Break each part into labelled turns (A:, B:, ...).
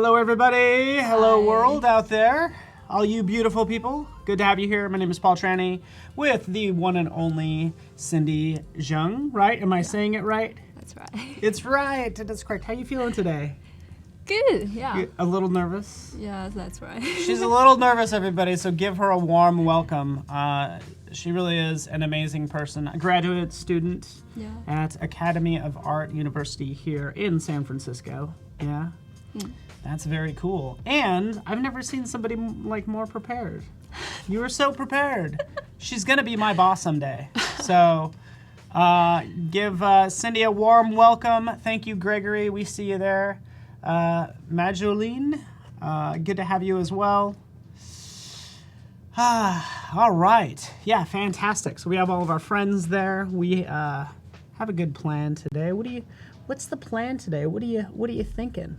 A: Hello, everybody. Hello,
B: Hi.
A: world out there. All you beautiful people. Good to have you here. My name is Paul Tranny with the one and only Cindy Zheng, right? Am I saying it right?
B: That's right.
A: It's right. That's correct. How you feeling today?
B: Good, yeah.
A: You a little nervous?
B: Yes, that's right.
A: She's a little nervous, everybody, so give her a warm welcome. She really is an amazing person, a graduate student
B: Yeah.
A: at Academy of Art University here in San Francisco. Yeah? That's very cool. And I've never seen somebody like more prepared. You were so prepared. She's gonna be my boss someday. So give Cindy a warm welcome. Thank you, Gregory. We see you there. Majoline, good to have you as well. All right. Yeah, fantastic. So we have all of our friends there. We have a good plan today. What's the plan today? What are you thinking?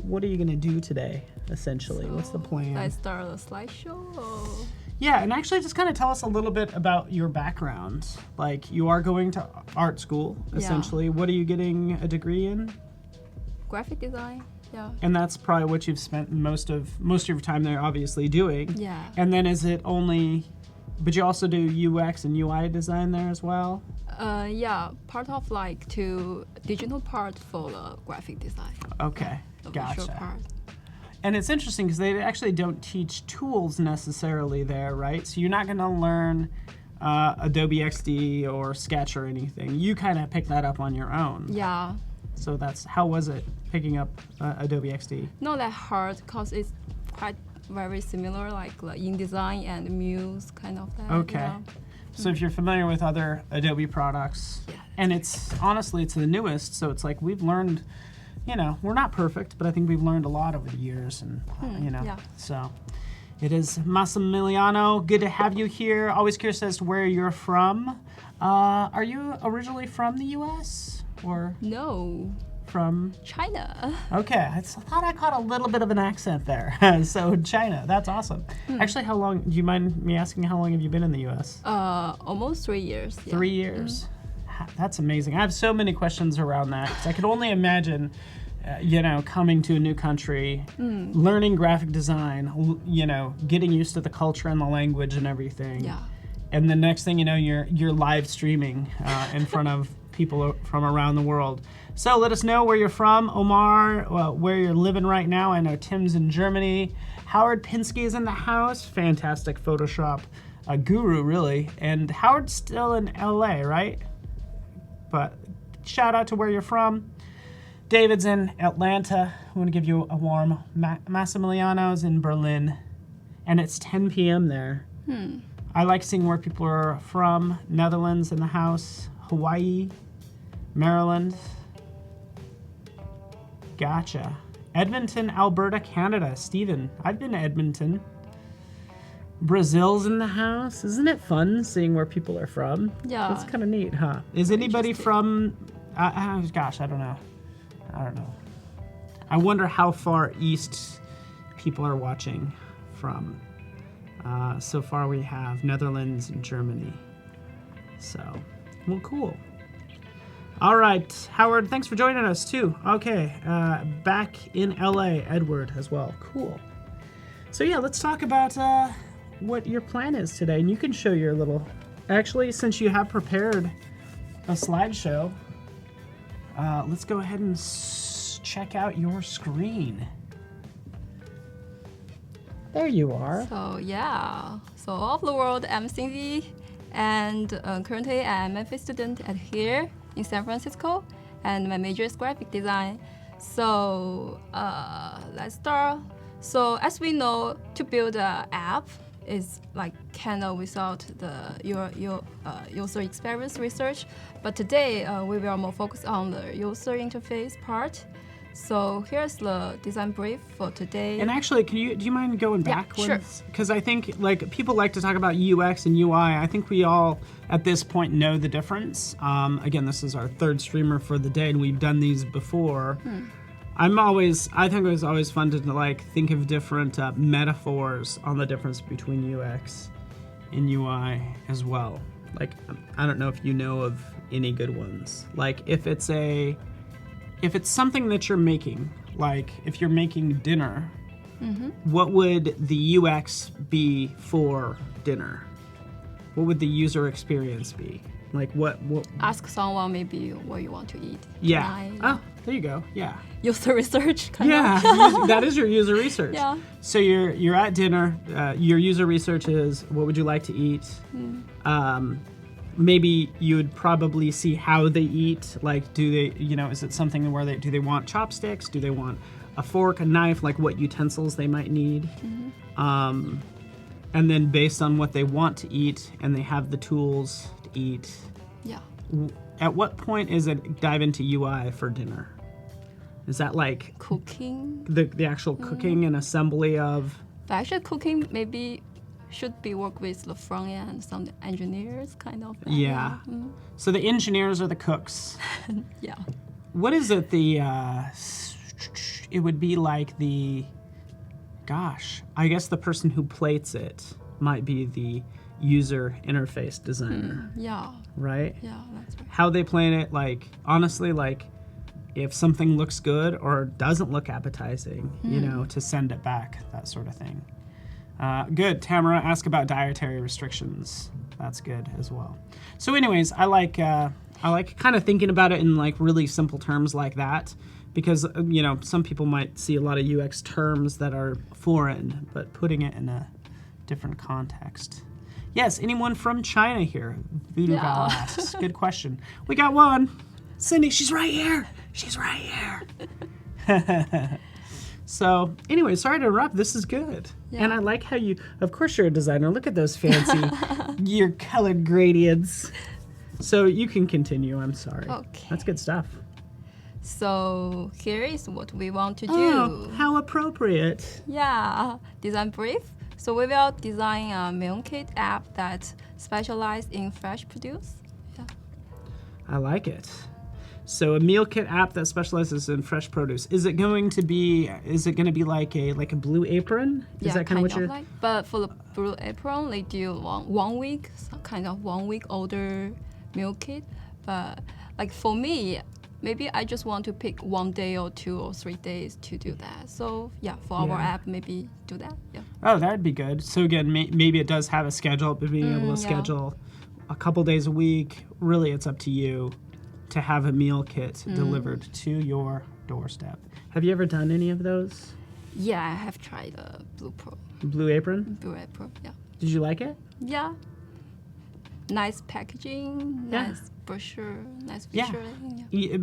A: What are you gonna do today, essentially? What's the plan?
B: I start a slideshow or...
A: Yeah, and actually just kind of tell us a little bit about your background. Like, you are going to art school, essentially.
B: Yeah.
A: What are you getting a degree in?
B: graphic design, yeah.
A: And that's probably what you've spent most of your time there, obviously, doing.
B: Yeah.
A: And then is it only, but you also do UX and UI design there as well?
B: Yeah, part of like to digital part for the graphic design.
A: Okay,
B: The visual
A: gotcha.
B: part.
A: And it's interesting because they actually don't teach tools necessarily there, right? So you're not going to learn Adobe XD or Sketch or anything. You kind of pick that up on your own.
B: Yeah,
A: So how was it picking up Adobe XD?
B: not that hard because it's quite very similar like the InDesign and Muse kind of that.
A: Okay.
B: Yeah.
A: So if you're familiar with other Adobe products,
B: Yeah.
A: and it's honestly the newest, so it's like we've learned, we're not perfect, but I think we've learned a lot over the years, and
B: yeah.
A: so it is Massimiliano. Good to have you here. Always curious as to where you're from. Are you originally from the U.S. or
B: No,
A: from?
B: China.
A: Okay, I thought I caught a little bit of an accent there. So China, that's awesome. Actually, how long? Do you mind me asking how long have you been in the U.S.?
B: Almost 3 years. Yeah.
A: 3 years. That's amazing. I have so many questions around that 'cause I could only imagine, coming to a new country, learning graphic design, getting used to the culture and the language and everything.
B: Yeah.
A: And the next thing you know, you're live streaming in front of people from around the world. So let us know where you're from, Omar, where you're living right now. I know Tim's in Germany. Howard Pinsky is in the house. Fantastic Photoshop guru, really. And Howard's still in LA, right? But shout out to where you're from. David's in Atlanta. I want to give you a warm. Massimiliano's in Berlin. And it's 10 p.m. there. I like seeing where people are from. Netherlands in the house. Hawaii. Maryland. Gotcha. Edmonton, Alberta, Canada. Steven, I've been to Edmonton. Brazil's in the house. Isn't it fun seeing where people are from?
B: Yeah.
A: That's kind of neat, huh? Is anybody from, gosh, I don't know. I wonder how far east people are watching from. So far we have Netherlands and Germany. So, well, cool. All right, Howard, thanks for joining us too. Okay, back in LA, Edward as well. Cool. So yeah, let's talk about what your plan is today. And you can show your little, actually, since you have prepared a slideshow, let's go ahead and check out your screen. There you are.
B: So yeah, so all of the world, I'm Cindy, and currently I'm a Memphis student at here in San Francisco, and my major is graphic design. So let's start. So as we know, to build an app is like kind of without your user experience research, but today we will more focus on the user interface part. So here's the design brief for today.
A: And actually, do you mind going back?
B: Yeah, sure.
A: Because I think people like to talk about UX and UI. I think we all at this point know the difference. Again, this is our third streamer for the day, and we've done these before. I think it was always fun to think of different metaphors on the difference between UX and UI as well. Like, I don't know if you know of any good ones. Like if it's something that you're making, like if you're making dinner, what would the UX be for dinner? What would the user experience be? Like what
B: Ask someone maybe what you want to eat.
A: Yeah.
B: tonight.
A: Oh, there you go. Yeah.
B: User research kind of.
A: Yeah, that is your user research.
B: Yeah.
A: So you're at dinner. Your user research is what would you like to eat? Maybe you would probably see how they eat. Like, do they, is it something where do they want chopsticks? Do they want a fork, a knife? Like what utensils they might need? And then based on what they want to eat, and they have the tools to eat.
B: Yeah.
A: At what point is it dive into UI for dinner? Is that like
B: Cooking.
A: the actual cooking and assembly of?
B: But actually, cooking maybe should be work with the front end, some engineers kind of.
A: Yeah. So the engineers are the cooks.
B: Yeah.
A: What is it? It would be like I guess the person who plates it might be the user interface designer,
B: Yeah.
A: right?
B: Yeah, that's right.
A: How they plate it, like honestly, like if something looks good or doesn't look appetizing, to send it back, that sort of thing. Good. Tamara, ask about dietary restrictions. That's good as well. So anyways, I like kind of thinking about it in like really simple terms like that, because some people might see a lot of UX terms that are foreign, but putting it in a different context. Yes, anyone from China here? Voodoo Gal asks. Good question. We got one. Cindy, she's right here. She's right here. So anyway, sorry to interrupt. This is good.
B: Yeah.
A: And I like how of course you're a designer. Look at those fancy, your colored gradients. So you can continue, I'm sorry.
B: Okay.
A: That's good stuff.
B: So here is what we want to do.
A: Oh, how appropriate.
B: Yeah, design brief. So we will design a meal kit app that specializes in fresh produce. Yeah.
A: I like it. So a meal kit app that specializes in fresh produce. Is it going to be like a Blue Apron? Is that kind of what you're
B: like? But for the Blue Apron, they do 1 week, some kind of 1 week order meal kit. But like for me, maybe I just want to pick 1 day or 2 or 3 days to do that. So yeah, for our app, maybe do that. Yeah.
A: Oh, that'd be good. So again, maybe it does have a schedule, but being able to schedule a couple days a week. Really, it's up to you to have a meal kit delivered to your doorstep. Have you ever done any of those?
B: Yeah, I have tried
A: Blue Apron?
B: Blue Apron, yeah.
A: Did you like it?
B: Yeah. Nice packaging,
A: Yeah.
B: nice brochure, nice
A: Yeah.
B: visual. Yeah.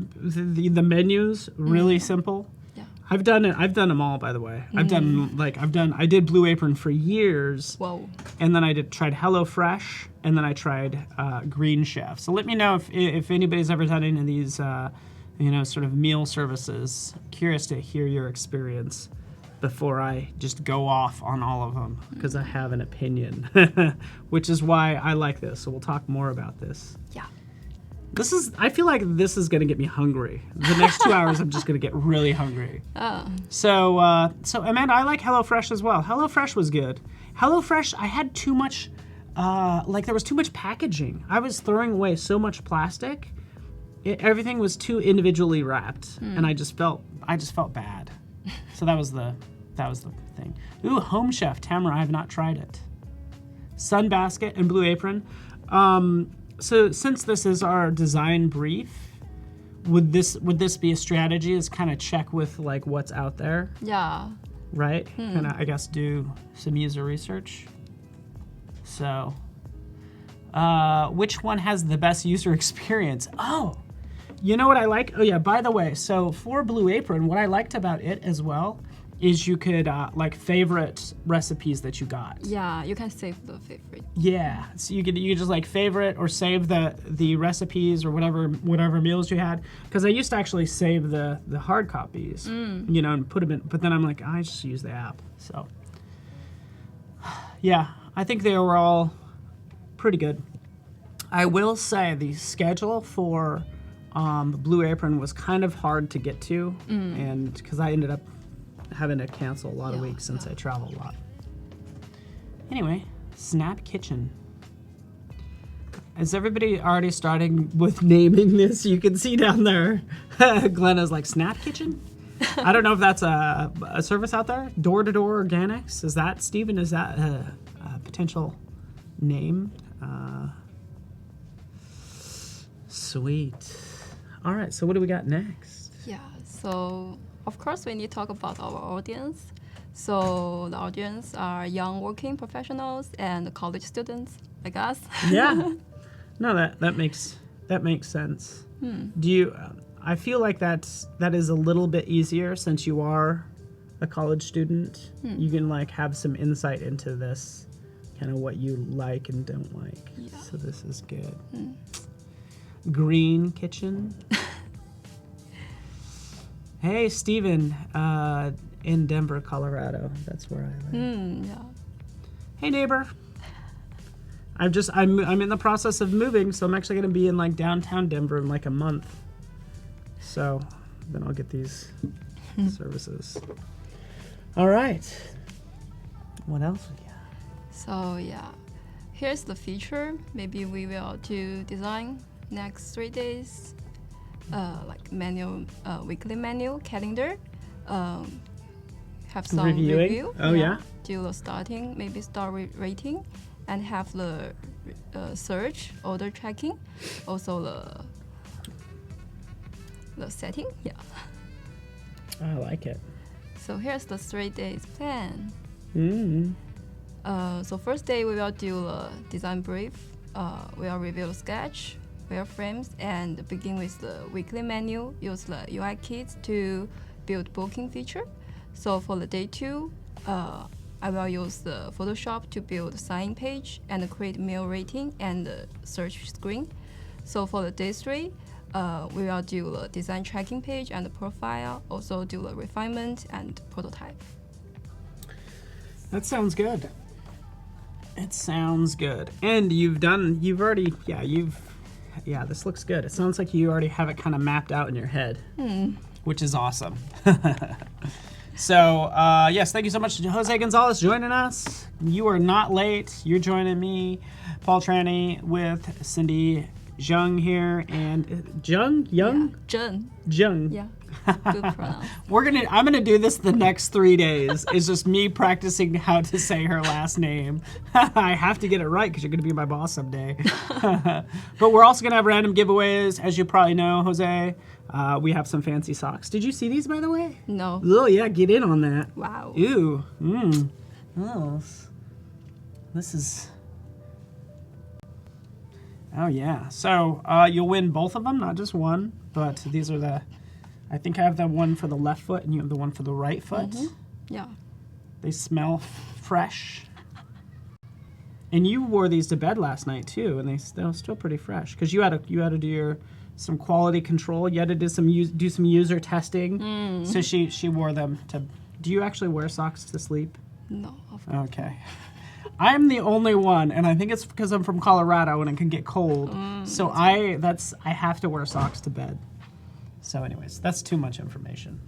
A: The menus really simple.
B: Yeah.
A: I've done them all, by the way. I did Blue Apron for years.
B: Whoa.
A: And then I tried HelloFresh, and then I tried Green Chef. So let me know if anybody's ever done any of these, sort of meal services. Curious to hear your experience before I just go off on all of them, because I have an opinion, which is why I like this. So we'll talk more about this.
B: Yeah.
A: I feel like this is going to get me hungry. The next 2 hours, I'm just going to get really hungry. So Amanda, I like HelloFresh as well. HelloFresh was good. HelloFresh, I had too much, there was too much packaging. I was throwing away so much plastic. Everything was too individually wrapped, and I just felt bad. So that was the thing. Ooh, Home Chef, Tamara, I have not tried it. Sunbasket and Blue Apron. So since this is our design brief, would this be a strategy? Is kind of check with like what's out there,
B: Yeah.
A: right? Kind of, I guess, do some user research. So, which one has the best user experience? Oh, you know what I like? Oh yeah, by the way, so for Blue Apron, what I liked about it as well is you could favorite recipes that you got.
B: Yeah, you can save the favorite.
A: Yeah, so you could just like favorite or save the recipes or whatever meals you had. Because I used to actually save the hard copies, and put them in. But then I'm like, I just use the app. So yeah, I think they were all pretty good. I will say the schedule for Blue Apron was kind of hard to get to, and because I ended up having to cancel a lot of weeks since I travel a lot. Anyway, Snap Kitchen. Is everybody already starting with naming this? You can see down there, Glenna's like, Snap Kitchen? I don't know if that's a service out there. Door-to-door organics. Is that, Steven, is that a potential name? Sweet. All right, so what do we got next?
B: Yeah, so of course we need to talk about our audience. So the audience are young working professionals and college students like us.
A: Yeah. No, that makes sense. Do you? I feel like that is a little bit easier since you are a college student. You can like have some insight into this, kind of what you like and don't like.
B: Yeah.
A: So this is good. Green kitchen. Hey, Steven, in Denver, Colorado. That's where I live.
B: Yeah.
A: Hey, neighbor. I'm in the process of moving, so I'm actually going to be in like downtown Denver in like a month. So then I'll get these services. All right. What else we got?
B: So yeah, here's the feature. Maybe we will do design next 3 days, like menu, weekly menu calendar. Have some
A: Reviewing?
B: review.
A: Oh, yeah?
B: Do the starting, maybe start rating, and have the search order tracking, also the setting. Yeah.
A: I like it.
B: So here's the 3 days plan.
A: Mm.
B: So first day we will do the design brief. We will review the sketch, wireframes, and begin with the weekly menu. Use the UI kits to build booking feature. So for the day 2, I will use the Photoshop to build the sign page and create mail rating and the search screen. So for the day 3, we will do the design tracking page and the profile, also do the refinement and prototype.
A: That sounds good. It sounds good. And this looks good. It sounds like you already have it kind of mapped out in your head, which is awesome. So, yes, thank you so much to Jose Gonzalez joining us. You are not late. You're joining me, Paul Tranny, with Cindy Zheng here. And Zheng? Young?
B: Yeah.
A: Zheng.
B: Yeah. Good pronounce.
A: I'm gonna do this the next 3 days. It's just me practicing how to say her last name. I have to get it right because you're gonna be my boss someday. But we're also gonna have random giveaways, as you probably know, Jose. We have some fancy socks. Did you see these, by the way?
B: No.
A: Oh yeah, get in on that.
B: Wow.
A: Ew. Oh, this is. Oh yeah. So you'll win both of them, not just one. But these are the. I think I have the one for the left foot and you have the one for the right foot.
B: Yeah.
A: They smell fresh. And you wore these to bed last night too, and they're still pretty fresh because you had to do some quality control. You had to do some user testing. So she wore them to. Do you actually wear socks to sleep?
B: No. Of course.
A: Okay. I'm the only one, and I think it's because I'm from Colorado and it can get cold. So I have to wear socks to bed. So anyways, that's too much information.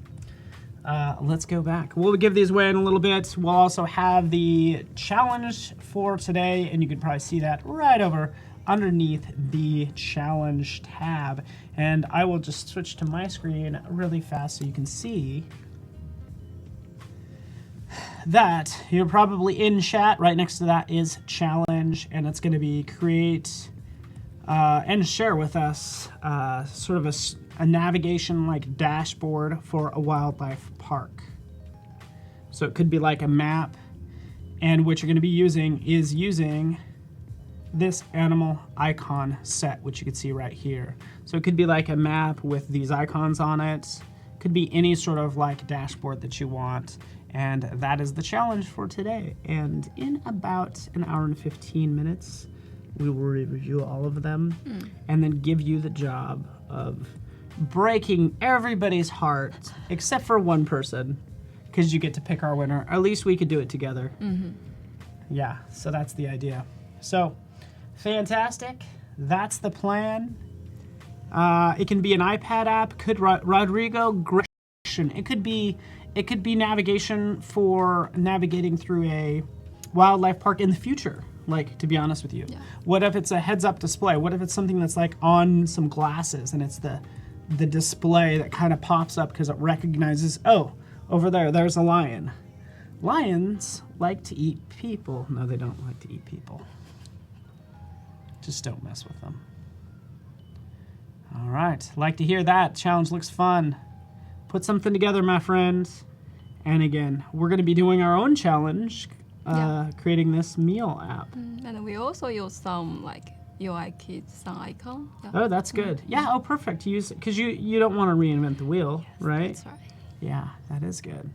A: Let's go back. We'll give these away in a little bit. We'll also have the challenge for today, and you can probably see that right over underneath the challenge tab. And I will just switch to my screen really fast so you can see that you're probably in chat. Right next to that is challenge, and it's going to be create and share with us sort of a navigation like dashboard for a wildlife park. So it could be like a map, and what you're going to be using is this animal icon set, which you can see right here. So it could be like a map with these icons on it. Could be any sort of like dashboard that you want. And that is the challenge for today. And in about an hour and 15 minutes, we will review all of them and then give you the job of breaking everybody's heart except for one person, because you get to pick our winner. At least we could do it together. Yeah, so that's the idea. So, fantastic. That's the plan. It can be an iPad app. Could Rodrigo Gresham. It could be navigation for navigating through a wildlife park in the future. Like, to be honest with you, what if it's a heads-up display? What if it's something that's like on some glasses and it's the the display that kind of pops up because it recognizes, oh, over there's a lion. Lions like to eat people. No, they don't like to eat people. Just don't mess with them. All right, like to hear that. Challenge looks fun. Put something together, my friends. And again, we're going to be doing our own challenge, creating this meal app.
B: And we also use some like UI kits, some icon. Yeah.
A: Oh, that's good. Yeah, oh, perfect. Use because you don't want to reinvent the wheel, right?
B: That's right.
A: Yeah, that is good.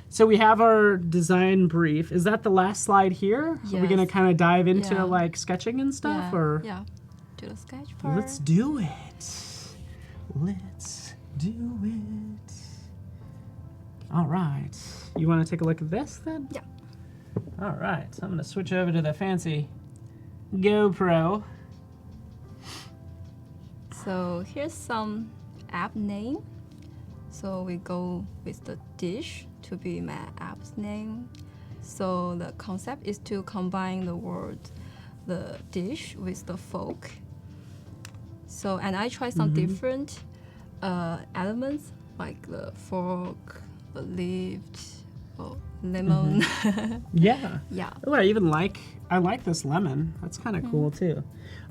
A: So we have our design brief. Is that the last slide here?
B: Yes.
A: Are we going to kind of dive into like sketching and stuff? Or
B: do the sketch part.
A: Let's do it. Let's do it. All right. You want to take a look at this then?
B: Yeah.
A: All right. So I'm going to switch over to the fancy GoPro.
B: So here's some app name. So we go with the dish to be my app's name. So the concept is to combine the word, the dish with the folk. So, and I try some different elements like the fork, the leaf, or lemon.
A: Yeah.
B: Yeah.
A: Oh, I like this lemon. That's kind of cool too.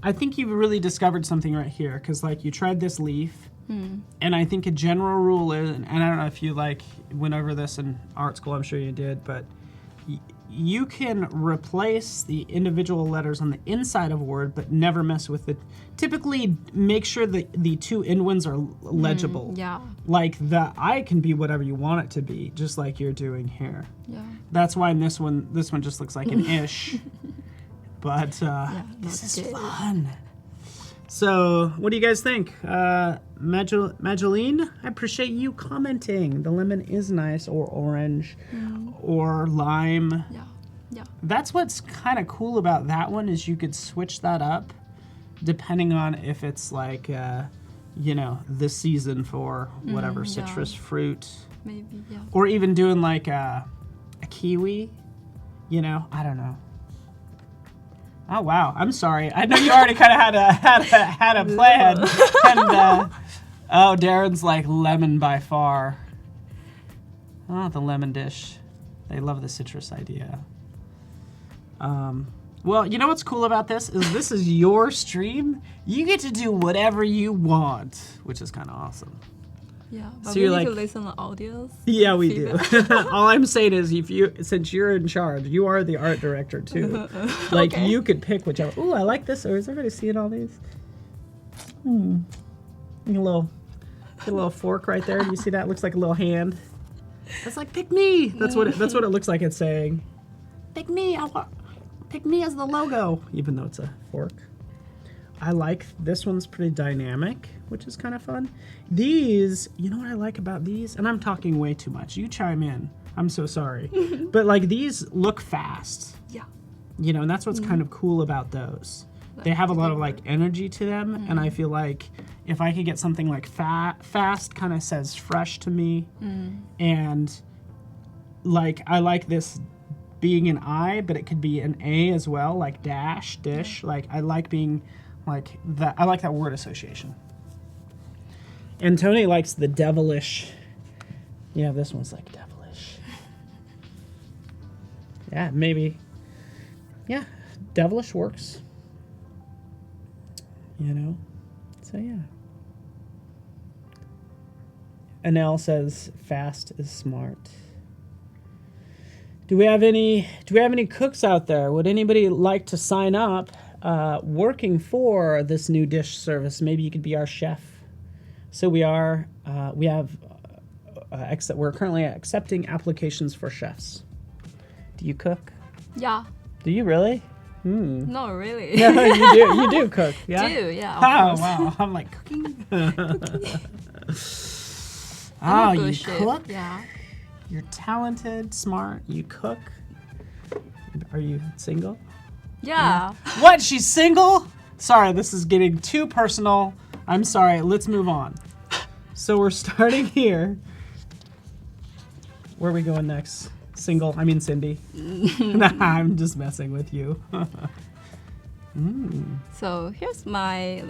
A: I think you've really discovered something right here because like you tried this leaf. And I think a general rule is, and I don't know if you like went over this in art school, I'm sure you did, but you can replace the individual letters on the inside of a word, but never mess with it. Typically, make sure that the two end ones are legible.
B: Yeah.
A: Like the I can be whatever you want it to be, just like you're doing here.
B: Yeah.
A: That's why in this one just looks like an ish. But this is fun. So, what do you guys think? Mageline, I appreciate you commenting. The lemon is nice, or orange, or lime.
B: Yeah, yeah.
A: That's what's kind of cool about that one is you could switch that up depending on if it's like, the season for whatever citrus fruit.
B: Maybe, yeah.
A: Or even doing like a kiwi, I don't know. Oh wow! I'm sorry. I know you already kind of had a plan. And Darren's like lemon by far. Oh, the lemon dish. They love the citrus idea. Well, you know what's cool about this is your stream. You get to do whatever you want, which is kind of awesome.
B: Yeah, but
A: So
B: we
A: you're
B: need
A: like-
B: to listen to audience.
A: Yeah, we do.
B: feedback.
A: All I'm saying is, since you're in charge, you are the art director too. Like
B: Okay.
A: you could pick whichever. Ooh, I like this. Or is everybody seeing all these? Get a little fork right there. Do you see that? Looks like a little hand. It's like pick me. That's what it looks like. It's saying, pick me. Pick me as the logo, even though it's a fork. I like this one's pretty dynamic, which is kind of fun. These, you know what I like about these? And I'm talking way too much. You chime in. I'm so sorry. But like these look fast,
B: Yeah.
A: and that's what's kind of cool about those. They have a lot of like energy to them, and I feel like if I could get something like fast kind of says fresh to me, and like I like this being an I, but it could be an A as well, like dash, dish. Like I like being like that. I like that word association. And Tony likes the devilish. Yeah, this one's like devilish. Yeah, maybe. Yeah, devilish works. So yeah. Anel says fast is smart. Do we have any cooks out there? Would anybody like to sign up working for this new dish service? Maybe you could be our chef. So we're currently accepting applications for chefs. Do you cook?
B: Yeah.
A: Do you really?
B: Not really.
A: No, you do cook, yeah?
B: Do, yeah.
A: Oh,
B: Of course.
A: wow. I'm like, cooking?
B: I'm a
A: You
B: good chef.
A: cook?
B: Yeah.
A: You're talented, smart, you cook. Are you single?
B: Yeah.
A: What? She's single? Sorry, this is getting too personal. I'm sorry. Let's move on. So we're starting here. Where are we going next? Single. I mean Cindy. Nah, I'm just messing with you.
B: So here's my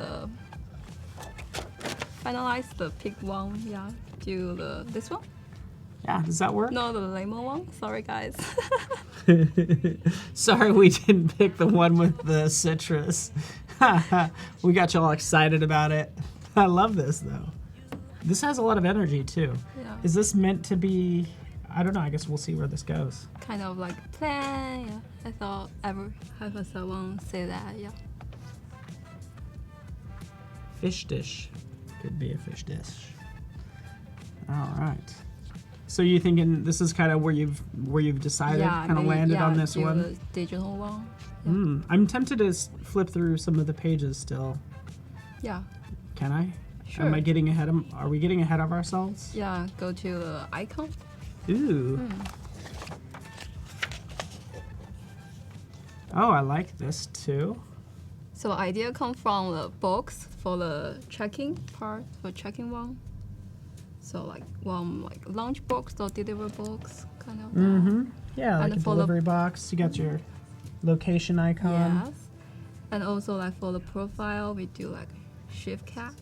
B: finalize the pink one. Yeah, do this one.
A: Yeah, does that work?
B: No, the lemon one. Sorry, guys.
A: Sorry we didn't pick the one with the citrus. We got you all excited about it. I love this though. This has a lot of energy too.
B: Yeah.
A: Is this meant to be, I don't know, I guess we'll see where this goes.
B: Kind of like plan. Yeah, I thought I would have someone say that. Yeah.
A: Fish dish. Could be a fish dish. All right. So you thinking this is kind of where you've decided,
B: Yeah,
A: kind of landed on this
B: do
A: one?
B: the digital one.
A: I'm tempted to flip through some of the pages still.
B: Yeah.
A: Can I?
B: Sure.
A: Am I getting ahead of? Are we getting ahead of ourselves?
B: Yeah. Go to the icon.
A: Ooh. Oh, I like this too.
B: So idea come from the box for the checking part, for checking one. So like one like lunch box or delivery box kind of.
A: Yeah, like
B: And
A: a
B: for the-
A: delivery box. You got your location icon.
B: Yes. And also like for the profile, we do like shift cap.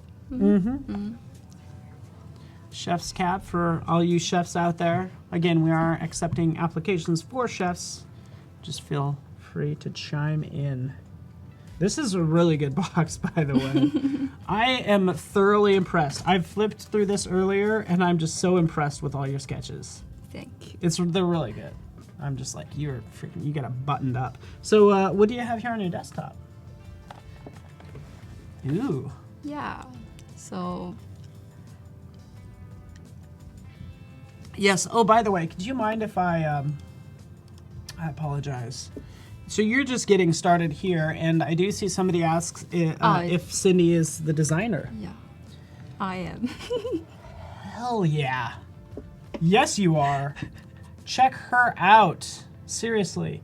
A: Chef's cap for all you chefs out there. Again, we are accepting applications for chefs. Just feel free to chime in. This is a really good box, by the way. I am thoroughly impressed. I've flipped through this earlier, and I'm just so impressed with all your sketches.
B: Thank you.
A: They're really good. I'm just like, you got it buttoned up. So what do you have here on your desktop? Ooh.
B: Yeah. So
A: Yes. Oh, by the way, could you mind if I apologize. So you're just getting started here, and I do see somebody asks if Cindy is the designer.
B: yeah, I am.
A: Hell yeah. Yes, you are. Check her out. Seriously.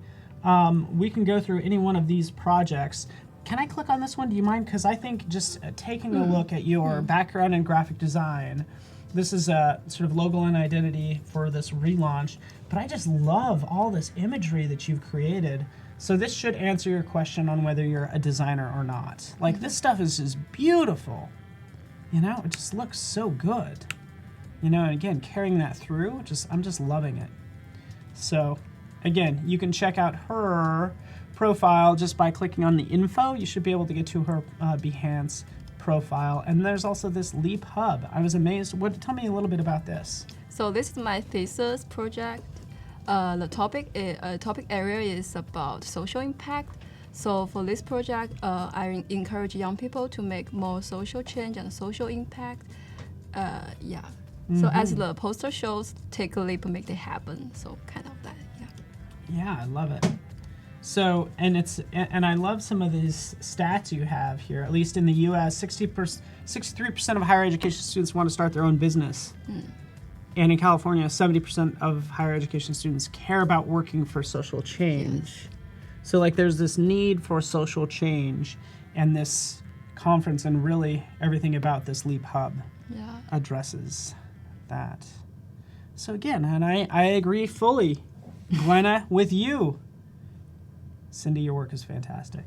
A: We can go through any one of these projects. Can I click on this one? Do you mind? Because I think just taking a look at your background in graphic design, this is a sort of logo and identity for this relaunch, but I just love all this imagery that you've created. So this should answer your question on whether you're a designer or not. Like, this stuff is just beautiful. You know, it just looks so good. You know, and again, carrying that through, I'm just loving it. So, again, you can check out her profile just by clicking on the info. You should be able to get to her Behance profile. And there's also this Leap Hub. I was amazed. Tell me a little bit about this.
B: So this is my thesis project. The topic area is about social impact. So for this project, I encourage young people to make more social change and social impact. Yeah. So as the poster shows, take a leap and make it happen. So kind of that. Yeah.
A: Yeah, I love it. So, and I love some of these stats you have here. At least in the U.S., 63% of higher education students want to start their own business. And in California, 70% of higher education students care about working for social change.
B: Yes.
A: So, like, there's this need for social change, and this conference and really everything about this Leap Hub addresses that. So again, and I agree fully, Glenna, with you. Cindy, your work is fantastic.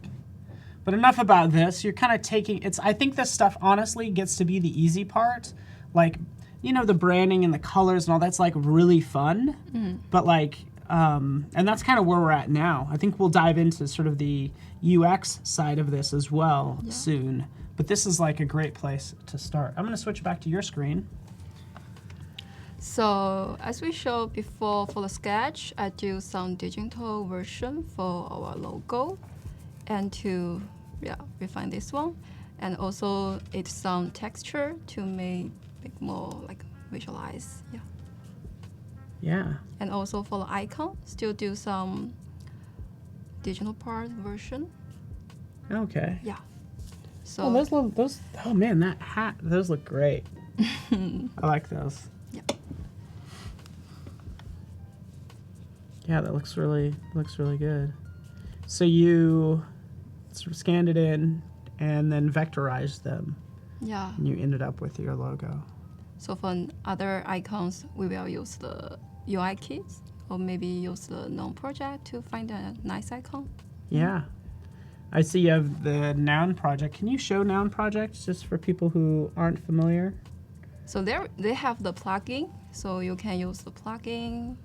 A: But enough about this. You're kind of taking, I think this stuff honestly gets to be the easy part. Like, you know, the branding and the colors and all that's like really fun. But like, and that's kind of where we're at now. I think we'll dive into sort of the UX side of this as well soon. But this is like a great place to start. I'm going to switch back to your screen.
B: So as we showed before for the sketch, I do some digital version for our logo and to refine this one. And also it's some texture to make more like visualize.
A: Yeah.
B: And also for the icon, still do some digital part version.
A: Okay.
B: Yeah. So
A: those oh man, that hat, those look great. I like those.
B: Yeah.
A: Yeah, that looks really good. So you sort of scanned it in and then vectorized them.
B: Yeah.
A: And you ended up with your logo.
B: So for other icons, we will use the UI kits or maybe use the known project to find a nice icon.
A: Yeah. I see you have the noun project. Can you show noun projects just for people who aren't familiar?
B: So they have the plugin, so you can use the plugin,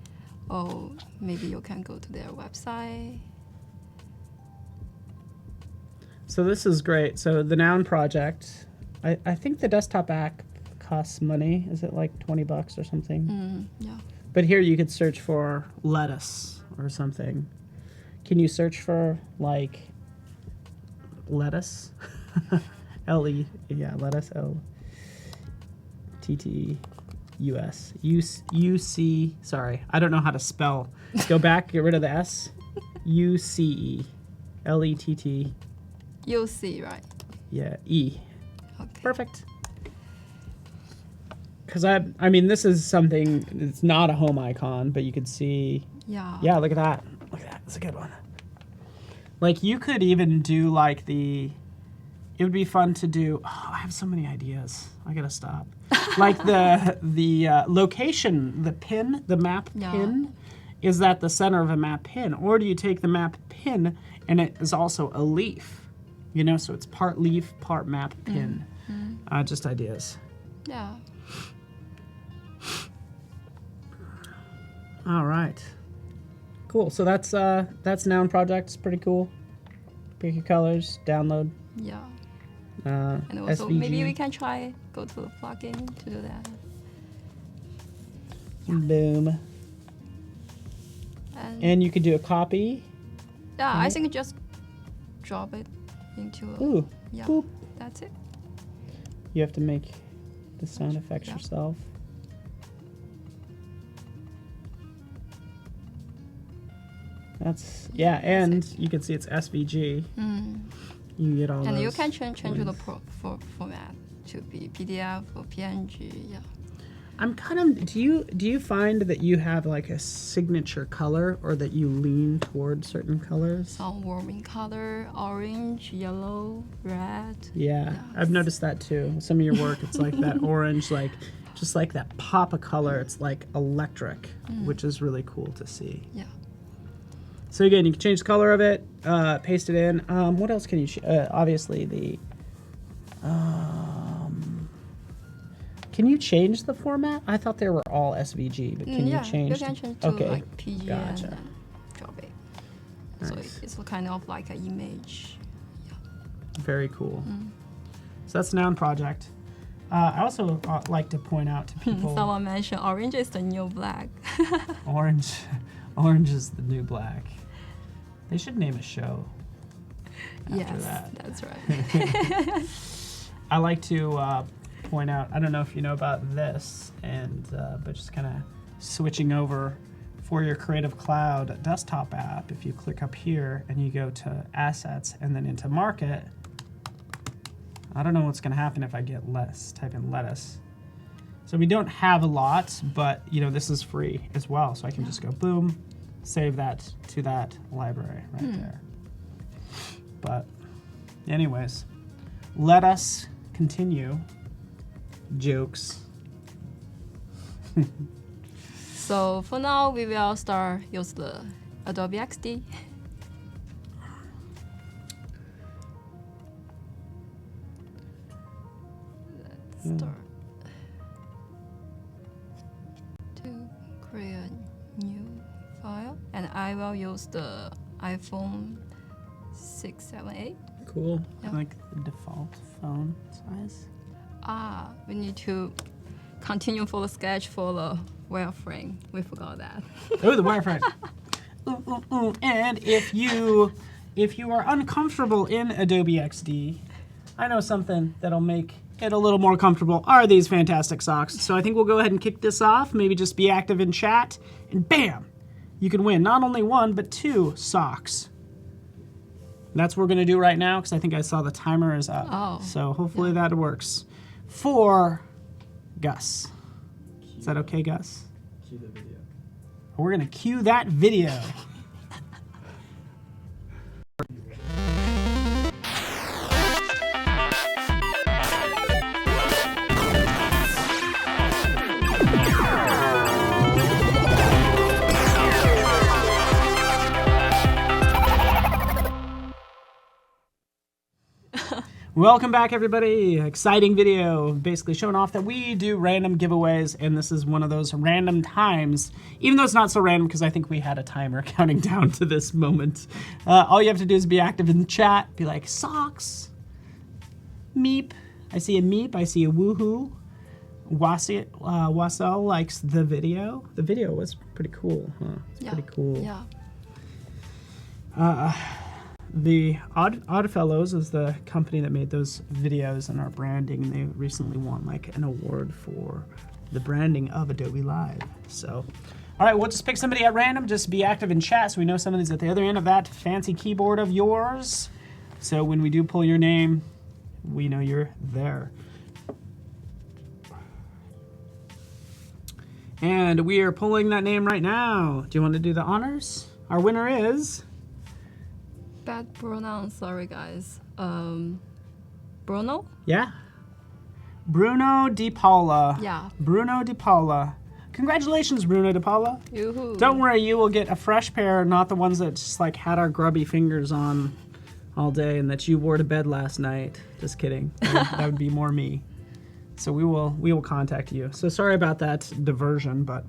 B: or maybe you can go to their website.
A: So this is great. So the noun project, I think the desktop app costs money. Is it like $20 or something?
B: Yeah.
A: But here you could search for lettuce or something. Can you search for like lettuce? L-E, yeah, lettuce, L-T-T-U-S. U-C, sorry, I don't know how to spell. Go back, get rid of the S. U-C-E. L-E-T-T.
B: You'll see, right?
A: Yeah, E.
B: Okay.
A: Perfect. Because I mean, this is something, it's not a home icon, but you could see,
B: Yeah.
A: look at that. Look at that, that's a good one. Like you could even do like it would be fun to do, I have so many ideas. I gotta stop. Like the location, the pin, the map pin, is that the center of a map pin? Or do you take the map pin and it is also a leaf? You know, so it's part leaf, part map pin. Just ideas.
B: Yeah.
A: All right. Cool. So that's noun project. It's pretty cool. Pick your colors, download.
B: Yeah. And also
A: SVG.
B: maybe we can try go to the plugin to do that.
A: Boom. And you could do a copy.
B: Yeah, I think just drop it into a,
A: Ooh.
B: yeah.
A: Boop.
B: That's it.
A: You have to make the sound effects
B: Yeah.
A: yourself. That's and you can see it's SVG. You get all
B: And
A: those
B: you can change the
A: links.
B: format to be PDF or PNG. Yeah.
A: I'm kind of. Do you find that you have like a signature color, or that you lean toward certain colors?
B: Some warming color, orange, yellow, red.
A: Yeah, I've noticed that too. Some of your work, it's like that orange, like just like that pop of color. It's like electric, which is really cool to see.
B: Yeah.
A: So again, you can change the color of it, paste it in. What else can you? Obviously the. Can you change the format? I thought they were all SVG, but can you change?
B: You can change to like PG
A: Gotcha.
B: and drop it.
A: Nice.
B: So it's kind of like an image.
A: Very cool. So that's noun project. I also like to point out to people.
B: Someone mentioned orange is the new black.
A: Orange is the new black. They should name a show after that.
B: That's right.
A: I like to point out, I don't know if you know about this, but just kind of switching over for your Creative Cloud desktop app, if you click up here and you go to Assets and then into Market, I don't know what's going to happen if I get type in lettuce. So we don't have a lot, but you know, this is free as well. So I can just go boom, save that to that library right there. But anyways, let us continue. Jokes.
B: So for now, we will use the Adobe XD. Let's start to create a new file, and I will use the iPhone 6, 7, 8.
A: Cool.
B: Yeah.
A: Like the default phone size.
B: We need to continue for the sketch for the wireframe. We forgot that.
A: Oh, the wireframe. And if you are uncomfortable in Adobe XD, I know something that'll make it a little more comfortable are these fantastic socks. So I think we'll go ahead and kick this off. Maybe just be active in chat, and bam, you can win not only 1 but 2 socks. That's what we're gonna do right now because I think I saw the timer is up.
B: Oh,
A: So hopefully that works. For Gus. Is that okay, Gus?
C: Cue the video.
A: We're gonna cue that video. Welcome back, everybody. Exciting video, basically showing off that we do random giveaways, and this is one of those random times, even though it's not so random because I think we had a timer counting down to this moment. All you have to do is be active in the chat, be like, socks, meep. I see a meep, I see a woohoo. Wasel likes the video. The video was pretty cool, huh? It's pretty cool.
B: Yeah.
A: The Oddfellows is the company that made those videos and our branding, and they recently won like an award for the branding of Adobe Live. So, all right, we'll just pick somebody at random. Just be active in chat so we know somebody's at the other end of that fancy keyboard of yours. So when we do pull your name, we know you're there. And we are pulling that name right now. Do you want to do the honors? Our winner is...
B: Bad pronoun, sorry guys. Bruno?
A: Yeah. Bruno Di Paula.
B: Yeah.
A: Bruno Di Paula. Congratulations, Bruno Di Paula.
B: Yoo-hoo.
A: Don't worry, you will get a fresh pair, not the ones that just like had our grubby fingers on all day and that you wore to bed last night. Just kidding. That would be more me. So we will contact you. So sorry about that diversion, but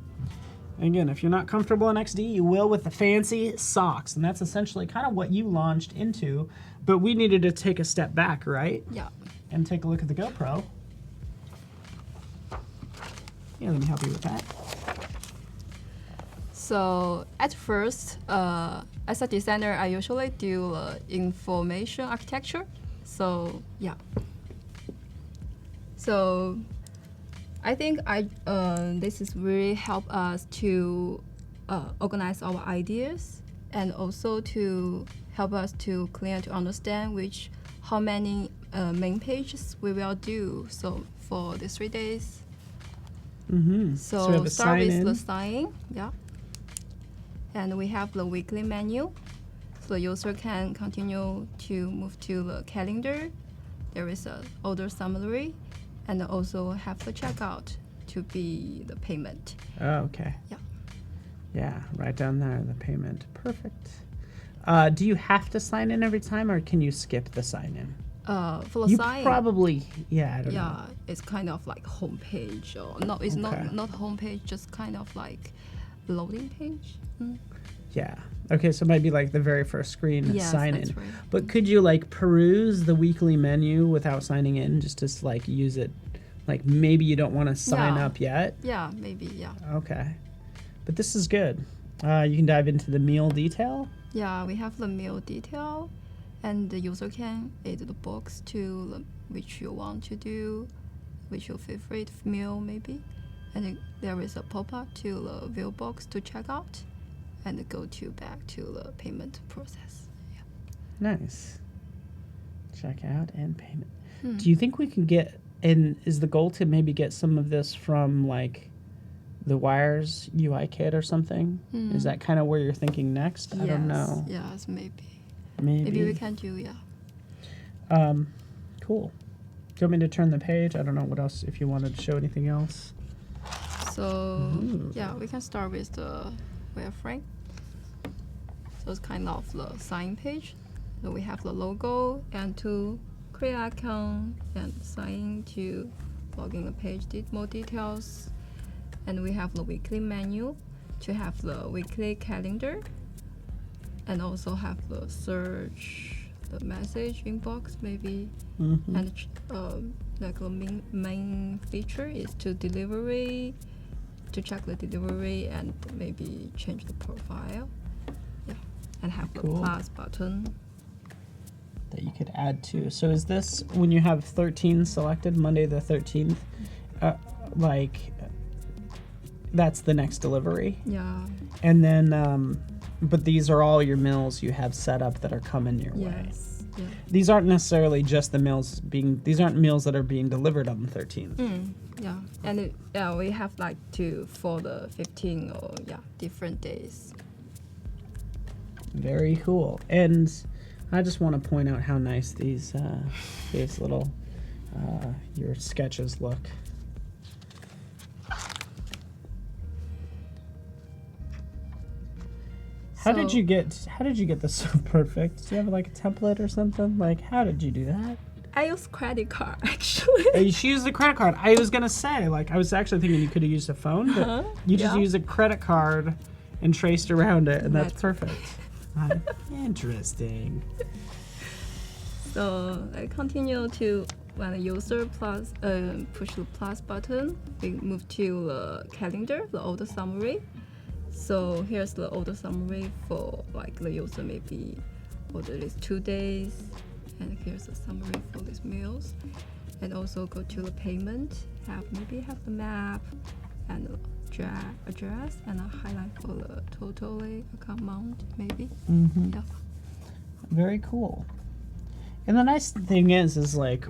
A: again, if you're not comfortable in XD, you will with the fancy socks. And that's essentially kind of what you launched into, but we needed to take a step back, right?
B: Yeah.
A: And take a look at the GoPro. Yeah, let me help you with that.
B: So at first, as a designer, I usually do information architecture. So yeah. So I think this is really help us to organize our ideas and also to help us to clear to understand how many main pages we will do. So for the 3 days.
A: Mm-hmm.
B: So
A: we have a
B: start with
A: sign-in.
B: the sign, yeah. And we have the weekly menu. So the user can continue to move to the calendar. There is a order summary. And also have the checkout to be the payment.
A: Oh, okay.
B: Yeah.
A: Yeah, right down there, the payment. Perfect. Do you have to sign in every time, or can you skip the sign in?
B: For the
A: You
B: sign,
A: probably, yeah, I don't know.
B: yeah, it's kind of like homepage or no, it's
A: Okay.
B: not homepage, just kind of like loading page. Mm.
A: Yeah. Okay, so it might be like the very first screen
B: Yes,
A: sign
B: that's
A: in.
B: right.
A: But could you like peruse the weekly menu without signing in, just to like use it? Like maybe you don't want to sign
B: Yeah.
A: up yet.
B: Yeah, maybe, yeah.
A: Okay. But this is good. You can dive into the meal detail.
B: Yeah, we have the meal detail, and the user can add the box to which you want to do, which your favorite meal maybe. And then there is a pop-up to the view box to check out, and go back to the payment process. Yeah.
A: Nice. Check out and payment.
B: Hmm.
A: Do you think we can get, and is the goal to maybe get some of this from like the Wires UI kit or something? Is that kind of where you're thinking next? I don't know.
B: Yes, maybe.
A: Maybe.
B: Maybe we can do, yeah.
A: Cool. Do you want me to turn the page? I don't know what else, if you wanted to show anything else.
B: So,
A: Ooh.
B: yeah, we can start with the wireframe. So it's kind of the sign page. So we have the logo and to create icon and sign to log in the page, more details. And we have the weekly menu to have the weekly calendar, and also have the search, the message inbox maybe.
A: Mm-hmm.
B: And like the main feature is to check the delivery and maybe change the profile. Yeah, and have the
A: Cool.
B: plus button.
A: That you could add to. So is this when you have 13 selected, Monday the 13th, like that's the next delivery?
B: Yeah.
A: And then, but these are all your meals you have set up that are coming your way.
B: Yes. Yeah.
A: These aren't necessarily just the meals these aren't meals that are being delivered on the 13th.
B: Yeah. And we have like for the 15 or different days.
A: Very cool. And I just want to point out how nice these little your sketches look. How did you get this so perfect? Do you have like a template or something? Like, how did you do that?
B: I use credit card actually.
A: She used a credit card. I was gonna say, like, I was actually thinking you could have used a phone, but you just used a credit card and traced around it, and that's perfect. Interesting.
B: So I continue to when the user plus push the plus button, we move to the calendar, the order summary. So here's the order summary for like the user maybe order is 2 days, and here's the summary for these meals. And also go to the payment, maybe have the map and the address and a highlight for the total account amount maybe. Yeah.
A: Very cool. And the nice thing is like,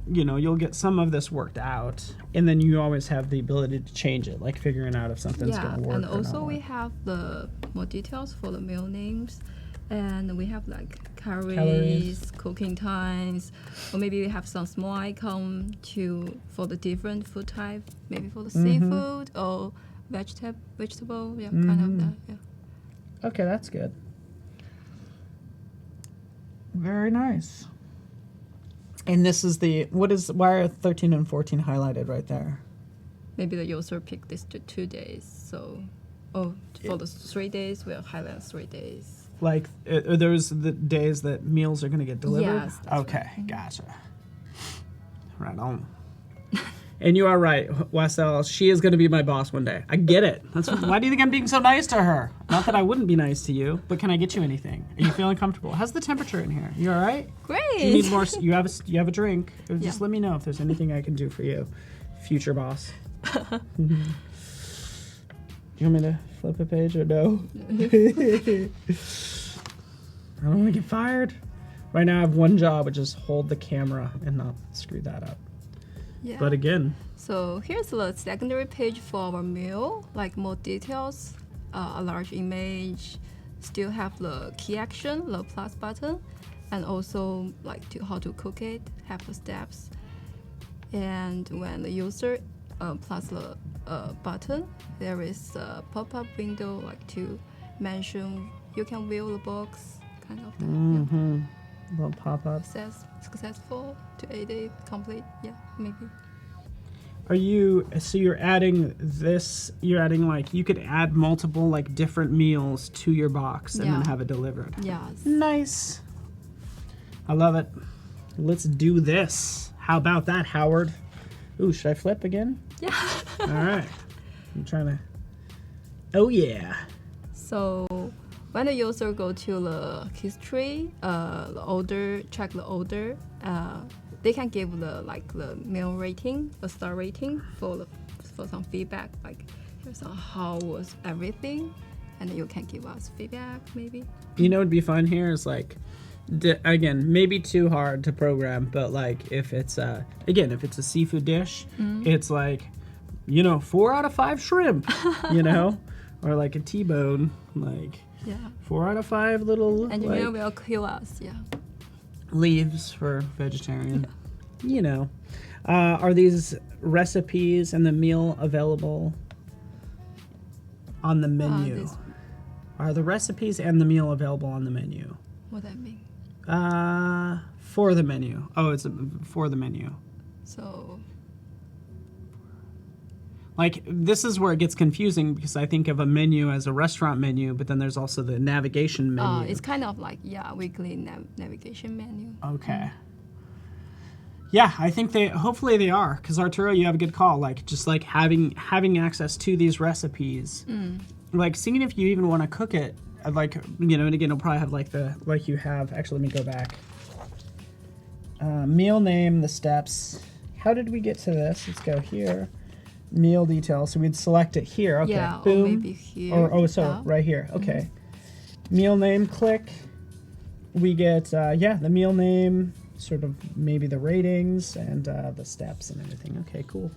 A: you know, you'll get some of this worked out, and then you always have the ability to change it, like figuring out if something's going to work.
B: And
A: or
B: also
A: not.
B: we have the more details for the meal names, and we have like calories, cooking times, or maybe we have some small icon for the different food type, maybe for the seafood or vegetable, kind of that, yeah.
A: Okay, that's good. Very nice. And this is why are 13 and 14 highlighted right there?
B: Maybe the user picked this to 2 days, so for the 3 days we'll highlight 3 days.
A: Like, are those the days that meals are going to get delivered?
B: Yes, that's
A: okay,
B: right.
A: Gotcha. Right on. And you are right, Westel. She is going to be my boss one day. I get it. Why do you think I'm being so nice to her? Not that I wouldn't be nice to you, but can I get you anything? Are you feeling comfortable? How's the temperature in here? You all right?
B: Great.
A: Do you need more? You have a drink. Just let me know if there's anything I can do for you, future boss. Do you want me to flip a page or no? I don't want to get fired. Right now I have one job, which is hold the camera and not screw that up.
B: Yeah.
A: But again,
B: so here's the secondary page for our meal, like more details, a large image, still have the key action, the plus button, and also like how to cook it, have the steps. And when the user plus the button, there is a pop-up window like to mention you can view the box, kind of that.
A: Little pop-up.
B: Successful to 8 days complete, maybe.
A: You're adding this, like, you could add multiple, like, different meals to your box and then have it delivered.
B: Yes.
A: Nice. I love it. Let's do this. How about that, Howard? Ooh, should I flip again?
B: Yeah.
A: All right. I'm trying to. Oh, yeah.
B: So when the user go to the history, the order, check the order, they can give the meal rating, the star rating for some feedback, like here's how was everything, and you can give us feedback maybe.
A: You know, what'd be fun here is like, again, maybe too hard to program, but like if it's a seafood dish, it's like, 4 out of 5 shrimp, or like a T-bone, like 4 out of 5 little
B: engineer will kill us,
A: leaves for vegetarian. Are these recipes and the meal available on the menu? Are the recipes and the meal available on the menu?
B: What that mean?
A: For the menu. Oh, it's for the menu.
B: So,
A: like, this is where it gets confusing because I think of a menu as a restaurant menu, but then there's also the navigation menu.
B: It's kind of like, weekly navigation menu.
A: Okay. Yeah, I think hopefully they are, because Arturo, you have a good call. Like, just like having access to these recipes, like seeing if you even want to cook it, like, and again, it'll probably have like you have. Actually, let me go back. Meal name, the steps. How did we get to this? Let's go here. Meal details. So we'd select it here. Okay.
B: Yeah,
A: Boom.
B: or maybe here.
A: Right here. Okay. Meal name. Click. We get the meal name. Sort of maybe the ratings and the steps and everything. Okay, cool.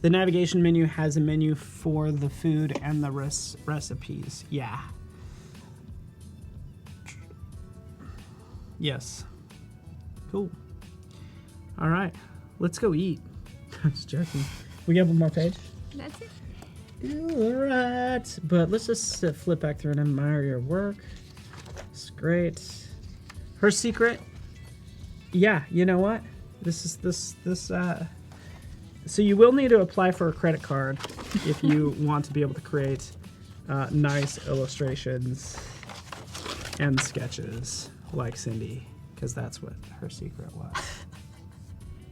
A: The navigation menu has a menu for the food and the recipes. Yeah. Yes. Cool. All right. Let's go eat. I'm just joking. We got one more page?
B: That's it.
A: All right. But let's just flip back through and admire your work. It's great. Her secret, yeah, you know what? So you will need to apply for a credit card if you want to be able to create nice illustrations and sketches like Cindy, because that's what her secret was.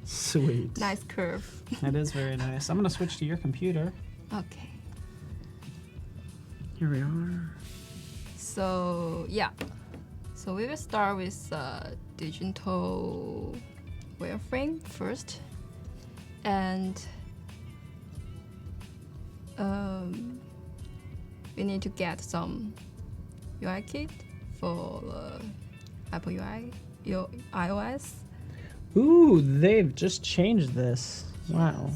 A: Sweet.
B: Nice curve.
A: It is very nice. I'm going to switch to your computer.
B: Okay.
A: Here we are.
B: So yeah. So we will start with digital wireframe first, and we need to get some UI kit for Apple UI, iOS.
A: Ooh, they've just changed this. Wow.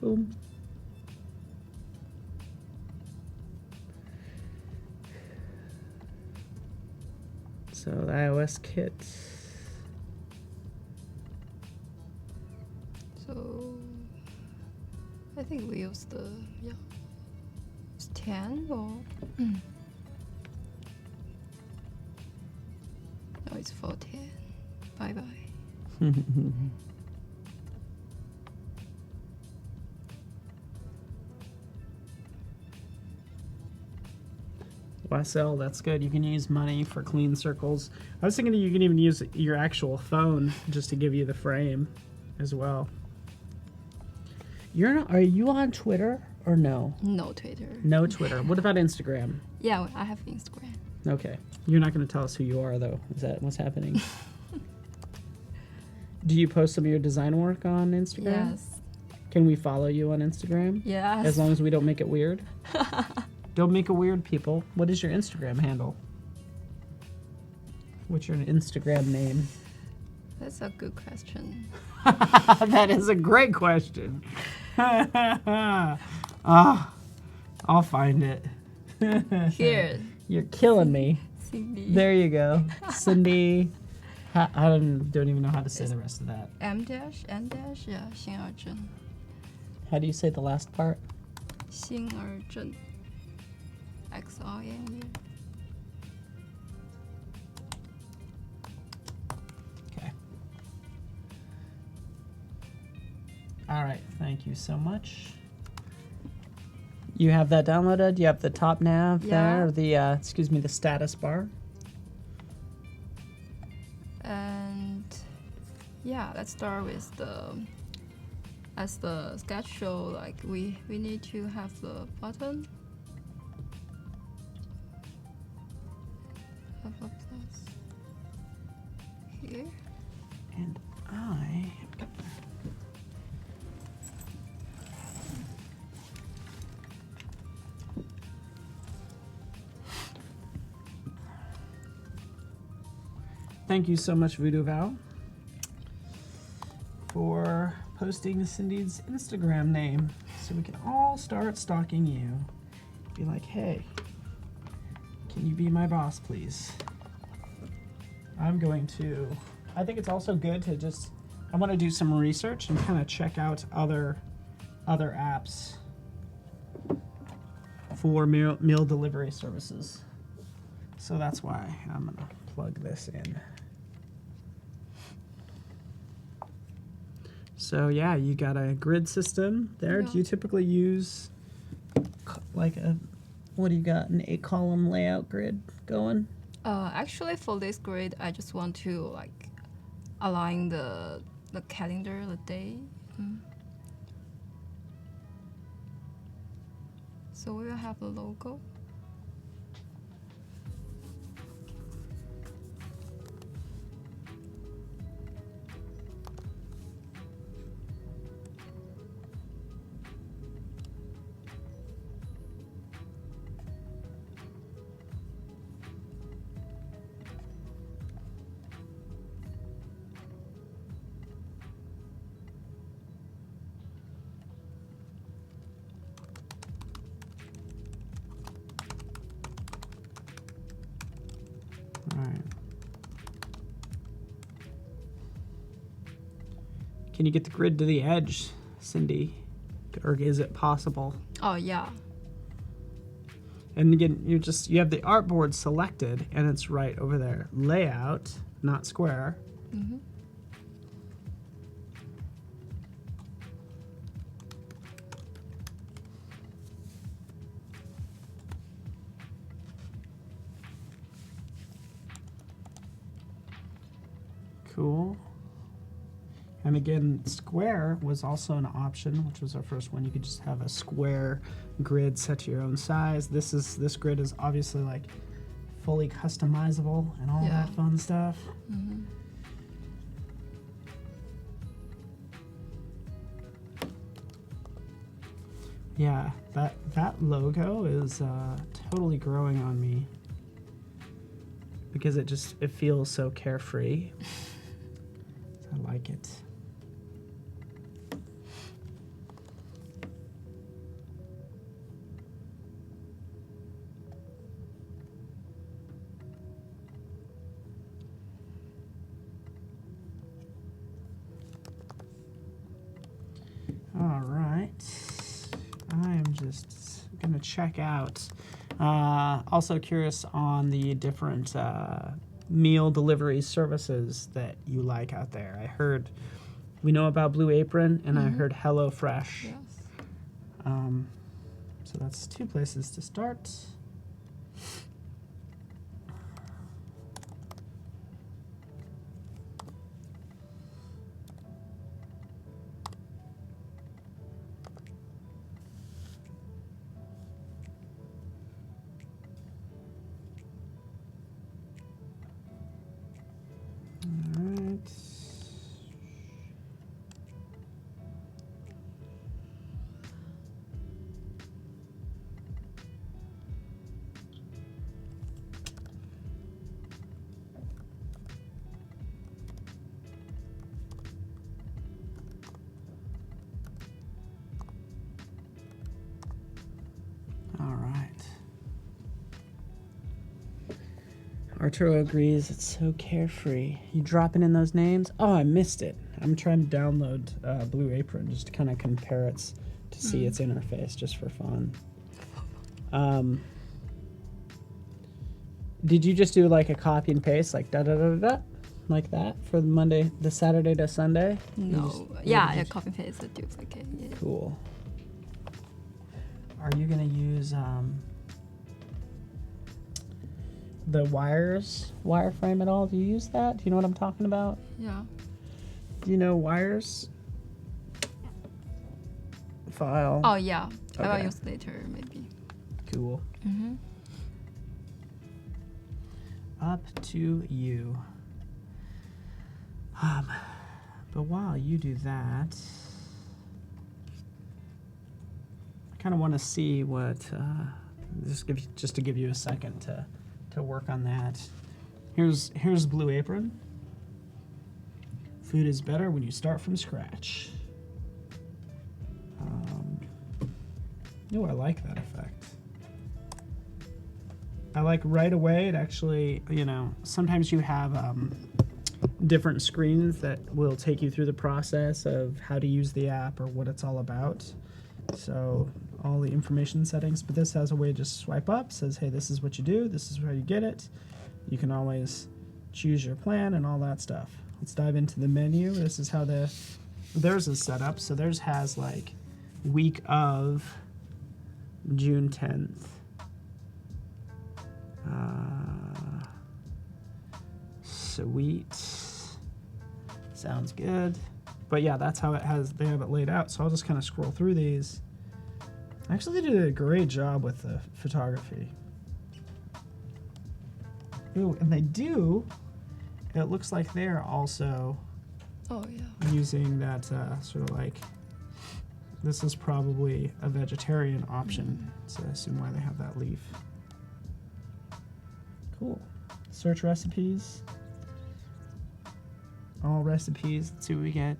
A: Boom. So the iOS kit.
B: So I think we use the it's 10 or no, it's 410. Bye bye.
A: Wasl, that's good. You can use money for clean circles. I was thinking that you can even use your actual phone just to give you the frame as well. Are you on Twitter or no?
B: No Twitter.
A: No Twitter. What about Instagram?
B: Yeah, I have Instagram.
A: Okay. You're not going to tell us who you are, though. Is that what's happening? Do you post some of your design work on Instagram?
B: Yes.
A: Can we follow you on Instagram?
B: Yes.
A: As long as we don't make it weird? Don't make it weird, people. What is your Instagram handle? What's your Instagram name?
B: That's a good question.
A: That is a great question. I'll find it.
B: Here.
A: You're killing me.
B: Cindy.
A: There you go. Cindy. I don't even know how to say the rest of that.
B: M dash, N dash, yeah, 新而正.
A: How do you say the last part?
B: 新而正. XINE.
A: Okay. All right. Thank you so much. You have that downloaded? You have the top nav there? Or the, the status bar?
B: And yeah, let's start with as the sketch show, like we need to have the button. Have a plus here.
A: And I... Thank you so much, Voodoo Val, for posting Cindy's Instagram name so we can all start stalking you. Be like, hey, can you be my boss, please? I think it's also good to I want to do some research and kind of check out other apps for meal delivery services. So that's why I'm going to plug this in. So yeah, you got a grid system there.
B: Yeah.
A: Do you typically use like what do you got, an 8-column layout grid going?
B: Actually, for this grid, I just want to like align the calendar, the day. So we will have a logo.
A: Can you get the grid to the edge, Cindy? Or is it possible?
B: Oh, yeah.
A: And again, you have the artboard selected, and it's right over there. Layout, not square.
B: Mm-hmm.
A: Cool. And again, square was also an option, which was our first one. You could just have a square grid set to your own size. This grid is obviously like fully customizable and all
B: Yeah.
A: that fun stuff.
B: Mm-hmm.
A: Yeah, that logo is totally growing on me because it feels so carefree. I like it. All right. I am just gonna check out. Also curious on the different meal delivery services that you like out there. I heard we know about Blue Apron, and I heard HelloFresh.
B: Yes.
A: So that's two places to start. All right. All right. Arturo agrees. It's so carefree. You dropping in those names? Oh, I missed it. I'm trying to download Blue Apron just to kind of compare it to see its interface, just for fun. Did you just do like a copy and paste, like da da da da da, like that for the Saturday to Sunday?
B: No. Yeah, copy paste the duplicate. Yeah.
A: Cool. Are you gonna use the wireframe at all? Do you use that? Do you know what I'm talking about?
B: Yeah.
A: Do you know wires? File.
B: Oh yeah. I
A: Okay.
B: will use later maybe.
A: Cool.
B: Mm-hmm.
A: Up to you. But while you do that, I kind of want to see what. Just to give you a second to work on that. Here's Blue Apron. Food is better when you start from scratch. I like that effect. I like right away, it actually, sometimes you have different screens that will take you through the process of how to use the app or what it's all about. So all the information settings, but this has a way to just swipe up, says, hey, this is what you do, this is how you get it. You can always choose your plan and all that stuff. Let's dive into the menu. This is how theirs is set up. So theirs has like week of June 10th. Sweet. Sounds good. But yeah, that's how they have it laid out. So I'll just kind of scroll through these. Actually, they did a great job with the photography. Ooh, and it looks like they're also
B: Oh yeah.
A: using that sort of like, this is probably a vegetarian option. So I assume why they have that leaf. Cool. Search recipes. All recipes. Let's see what we get.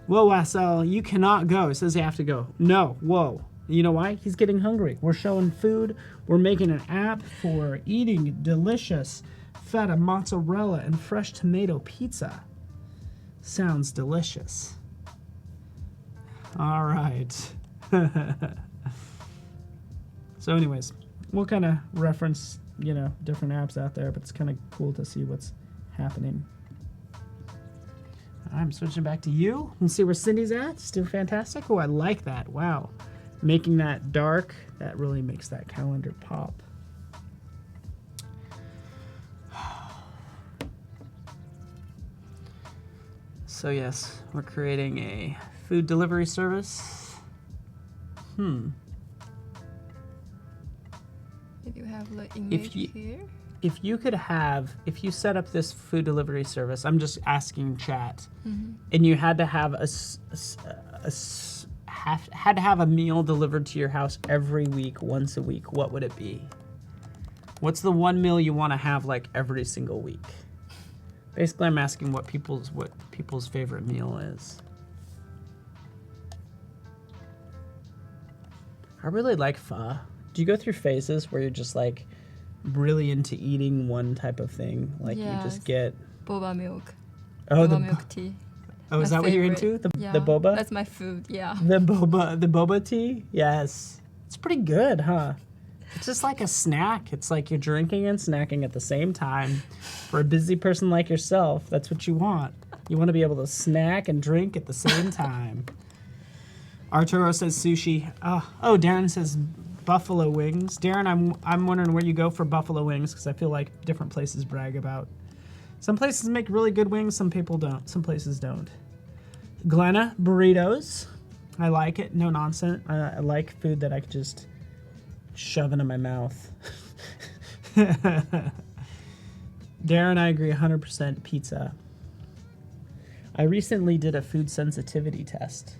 A: Whoa, Wassel, you cannot go. It says you have to go. No, whoa. You know why? He's getting hungry. We're showing food. We're making an app for eating delicious feta, mozzarella, and fresh tomato pizza. Sounds delicious. All right. So anyways, we'll kind of reference, different apps out there, but it's kind of cool to see what's happening. I'm switching back to you and see where Cindy's at. Still fantastic. Oh, I like that. Wow. Making that dark, that really makes that calendar pop. So yes, we're creating a food delivery service.
B: If you have the image here.
A: If you set up this food delivery service, I'm just asking chat, and you had to have a meal delivered to your house every week, once a week, what would it be? What's the one meal you want to have like every single week? Basically, I'm asking what people's favorite meal is. I really like pho. Do you go through phases where you're just like really into eating one type of thing? Like you just get
B: boba milk.
A: Oh,
B: boba milk tea.
A: Oh, is that what you're into? The boba?
B: That's my food, yeah.
A: The boba tea? Yes. It's pretty good, huh? It's just like a snack. It's like you're drinking and snacking at the same time. For a busy person like yourself, that's what you want. You want to be able to snack and drink at the same time. Arturo says sushi. Oh, Darren says buffalo wings. Darren, I'm wondering where you go for buffalo wings, because I feel like different places brag about. Some places make really good wings, some people don't. Some places don't. Glenna, burritos. I like it. No nonsense. I like food that I could just shove into my mouth. Darren, I agree 100% pizza. I recently did a food sensitivity test.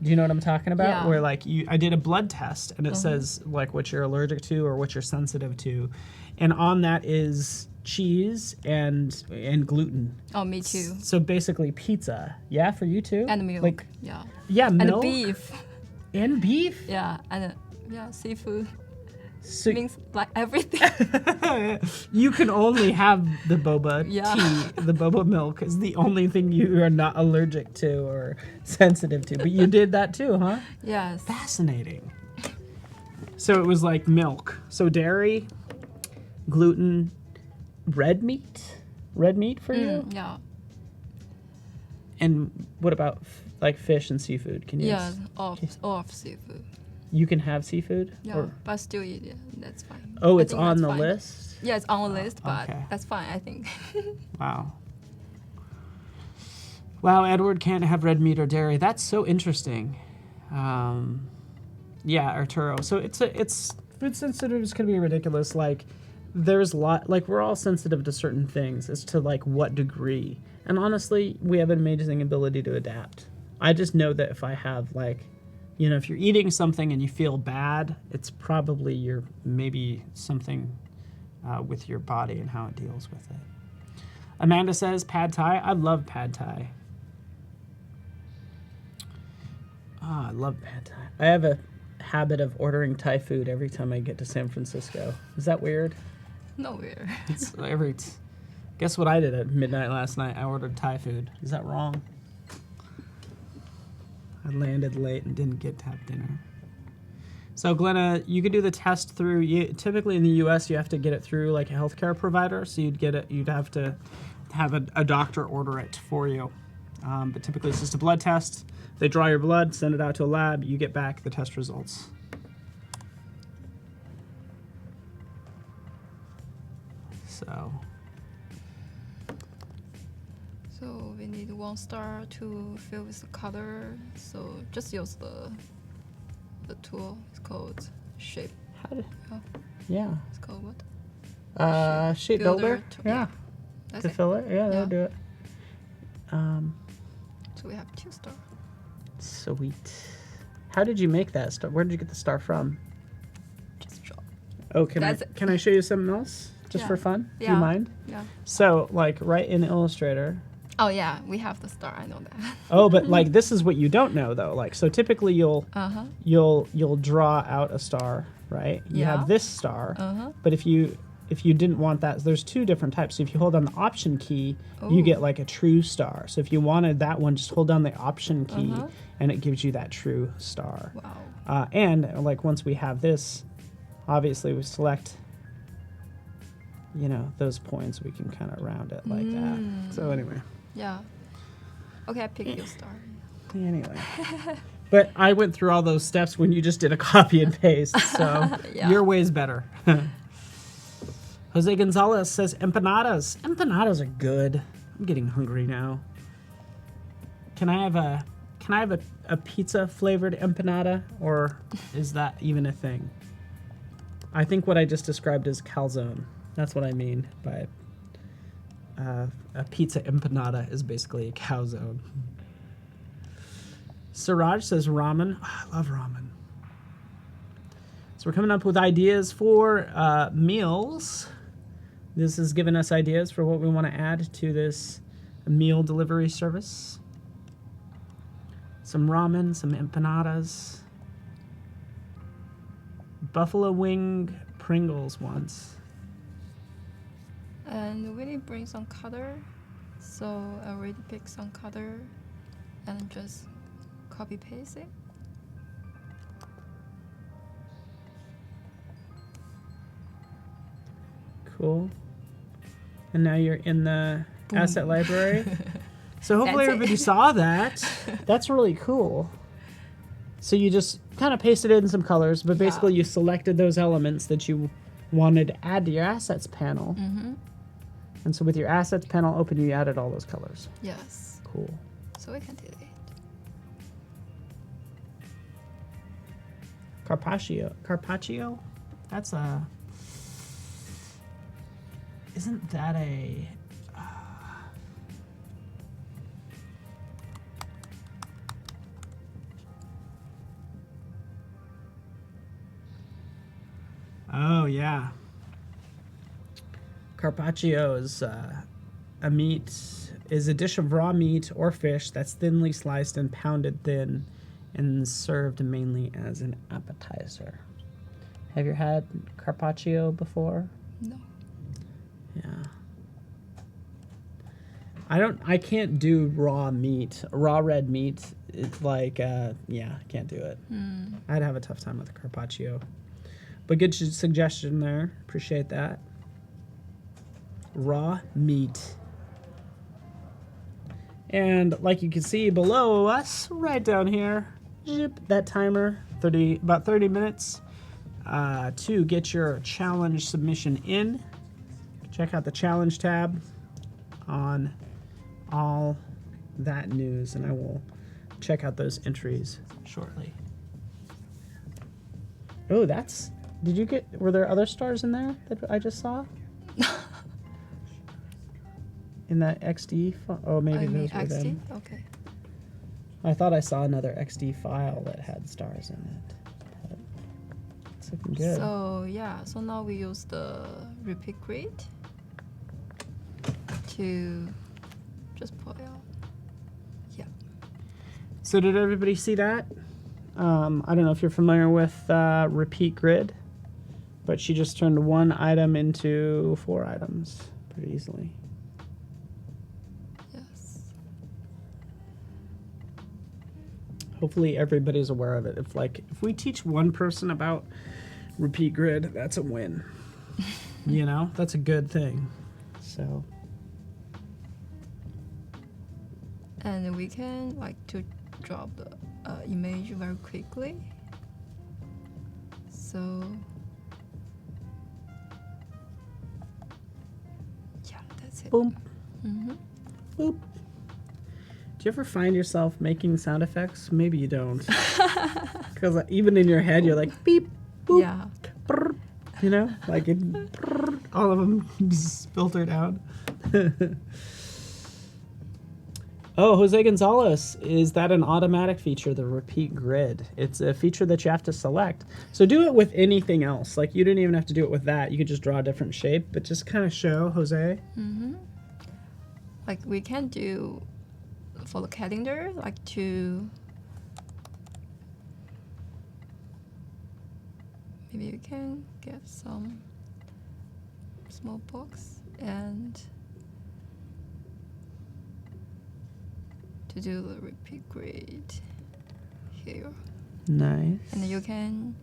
A: Do you know what I'm talking about?
B: Yeah.
A: Where I did a blood test, and it says like what you're allergic to or what you're sensitive to, and on that is cheese and gluten.
B: Oh, me too.
A: So basically pizza. Yeah, for you too?
B: And milk. Yeah,
A: milk.
B: And beef.
A: And beef?
B: Yeah, and seafood.
A: So
B: Means like everything.
A: you can only have the boba tea. The boba milk is the only thing you are not allergic to or sensitive to. But you did that too, huh?
B: Yes.
A: Fascinating. So it was like milk. So dairy, gluten, red meat? Red meat for you?
B: Yeah.
A: And what about like fish and seafood? Can you?
B: Yeah, off seafood.
A: You can have seafood?
B: Yeah, but still eat it. That's fine.
A: Oh, it's on the list?
B: Yeah, it's on the list, but
A: okay.
B: that's fine, I think.
A: Wow. Wow, Edward can't have red meat or dairy. That's so interesting. Yeah, Arturo. So it's food sensitive is gonna be ridiculous. Like there's we're all sensitive to certain things as to like what degree. And honestly, we have an amazing ability to adapt. I just know that if I have if you're eating something and you feel bad, it's probably maybe something with your body and how it deals with it. Amanda says pad thai. I love pad thai. I love pad thai. I have a habit of ordering Thai food every time I get to San Francisco. Is that weird?
B: No weird.
A: It's guess what I did at midnight last night? I ordered Thai food. Is that wrong? I landed late and didn't get to have dinner. So Glenna, you could do the test through. Typically in the U.S., you have to get it through like a healthcare provider. So you'd have to have a doctor order it for you. But typically it's just a blood test. They draw your blood, send it out to a lab. You get back the test results. So
B: we need 1 star to fill with the color. So just use the tool. It's called shape.
A: Yeah.
B: It's called what?
A: Shape builder. Yeah.
B: That's
A: To fill it. Yeah, that'll do it.
B: So we have 2 stars.
A: Sweet. How did you make that star? Where did you get the star from?
B: Just draw.
A: Oh, can I show you something else? Just for fun?
B: Yeah.
A: Do you mind?
B: Yeah.
A: So, right in Illustrator.
B: Oh yeah, we have the star. I know that.
A: Oh, but this is what you don't know though. So typically you'll draw out a star, right? You have this star. But if you didn't want that, there's 2 different types. So if you hold down the Option key, you get like a true star. So if you wanted that one, just hold down the Option key, and it gives you that true star.
B: Wow.
A: And once we have this, obviously we select, you know, those points, we can kind of round it like that. So anyway.
B: Yeah. Okay, I pick your star.
A: Anyway. But I went through all those steps when you just did a copy and paste, so
B: Yeah.
A: your way's better. Jose Gonzalez says empanadas. Empanadas are good. I'm getting hungry now. Can I have a pizza flavored empanada, or is that even a thing? I think what I just described is calzone. That's what I mean by a pizza empanada is basically a calzone. Siraj says ramen. Oh, I love ramen. So we're coming up with ideas for meals. This has given us ideas for what we want to add to this meal delivery service. Some ramen, some empanadas. Buffalo wing Pringles once.
B: And we need to bring some color. So I already picked some color and just copy paste it.
A: Cool. And now you're in the asset library. So hopefully
B: That's it.
A: everybody saw that. That's really cool. So you just kind of pasted in some colors, but basically you selected those elements that you wanted to add to your assets panel. And so with your assets panel open, you added all those colors.
B: Yes.
A: Cool.
B: So we can do it.
A: Carpaccio? That's a... Isn't that a... Oh, yeah. Carpaccio is a meat, is a dish of raw meat or fish that's thinly sliced and pounded thin and served mainly as an appetizer. Have you had carpaccio before?
B: No.
A: Yeah. I can't do raw meat, raw red meat. It's like, yeah, I can't do it. I'd have a tough time with carpaccio. But good suggestion there. Appreciate that. Raw meat. And like you can see below us, right down here, zip, that timer, about 30 minutes to get your challenge submission in. Check out the challenge tab on all that news, and I will check out those entries shortly. Oh, that's... were there other stars in there that I just saw? In that XD file? Oh, maybe those were
B: XD?
A: them.
B: Okay.
A: I thought I saw another XD file that had stars in it. But it's looking good.
B: So yeah, so now we use the repeat grid to just pull it out. Yeah.
A: So did everybody see that? I don't know if you're familiar with repeat grid, but she just turned one item into 4 items pretty easily.
B: Yes.
A: Hopefully everybody's aware of it. If we teach one person about repeat grid, that's a win. You know, that's a good thing. So.
B: And we can to drop the image very quickly. So yeah, that's it.
A: Boom.
B: Mm-hmm.
A: Boop. Do you ever find yourself making sound effects? Maybe you don't. Because even in your head, you're like, beep, boop,
B: Yeah.
A: brr, you know? Like, brr, all of them just filtered out. Oh, Jose Gonzalez, is that an automatic feature, the repeat grid? It's a feature that you have to select. So do it with anything else. Like, you didn't even have to do it with that. You could just draw a different shape, but just kind of show, Jose.
B: Mm-hmm. Like we can do for the calendar, maybe we can get some small box and to do the repeat grid here.
A: Nice.
B: And you can,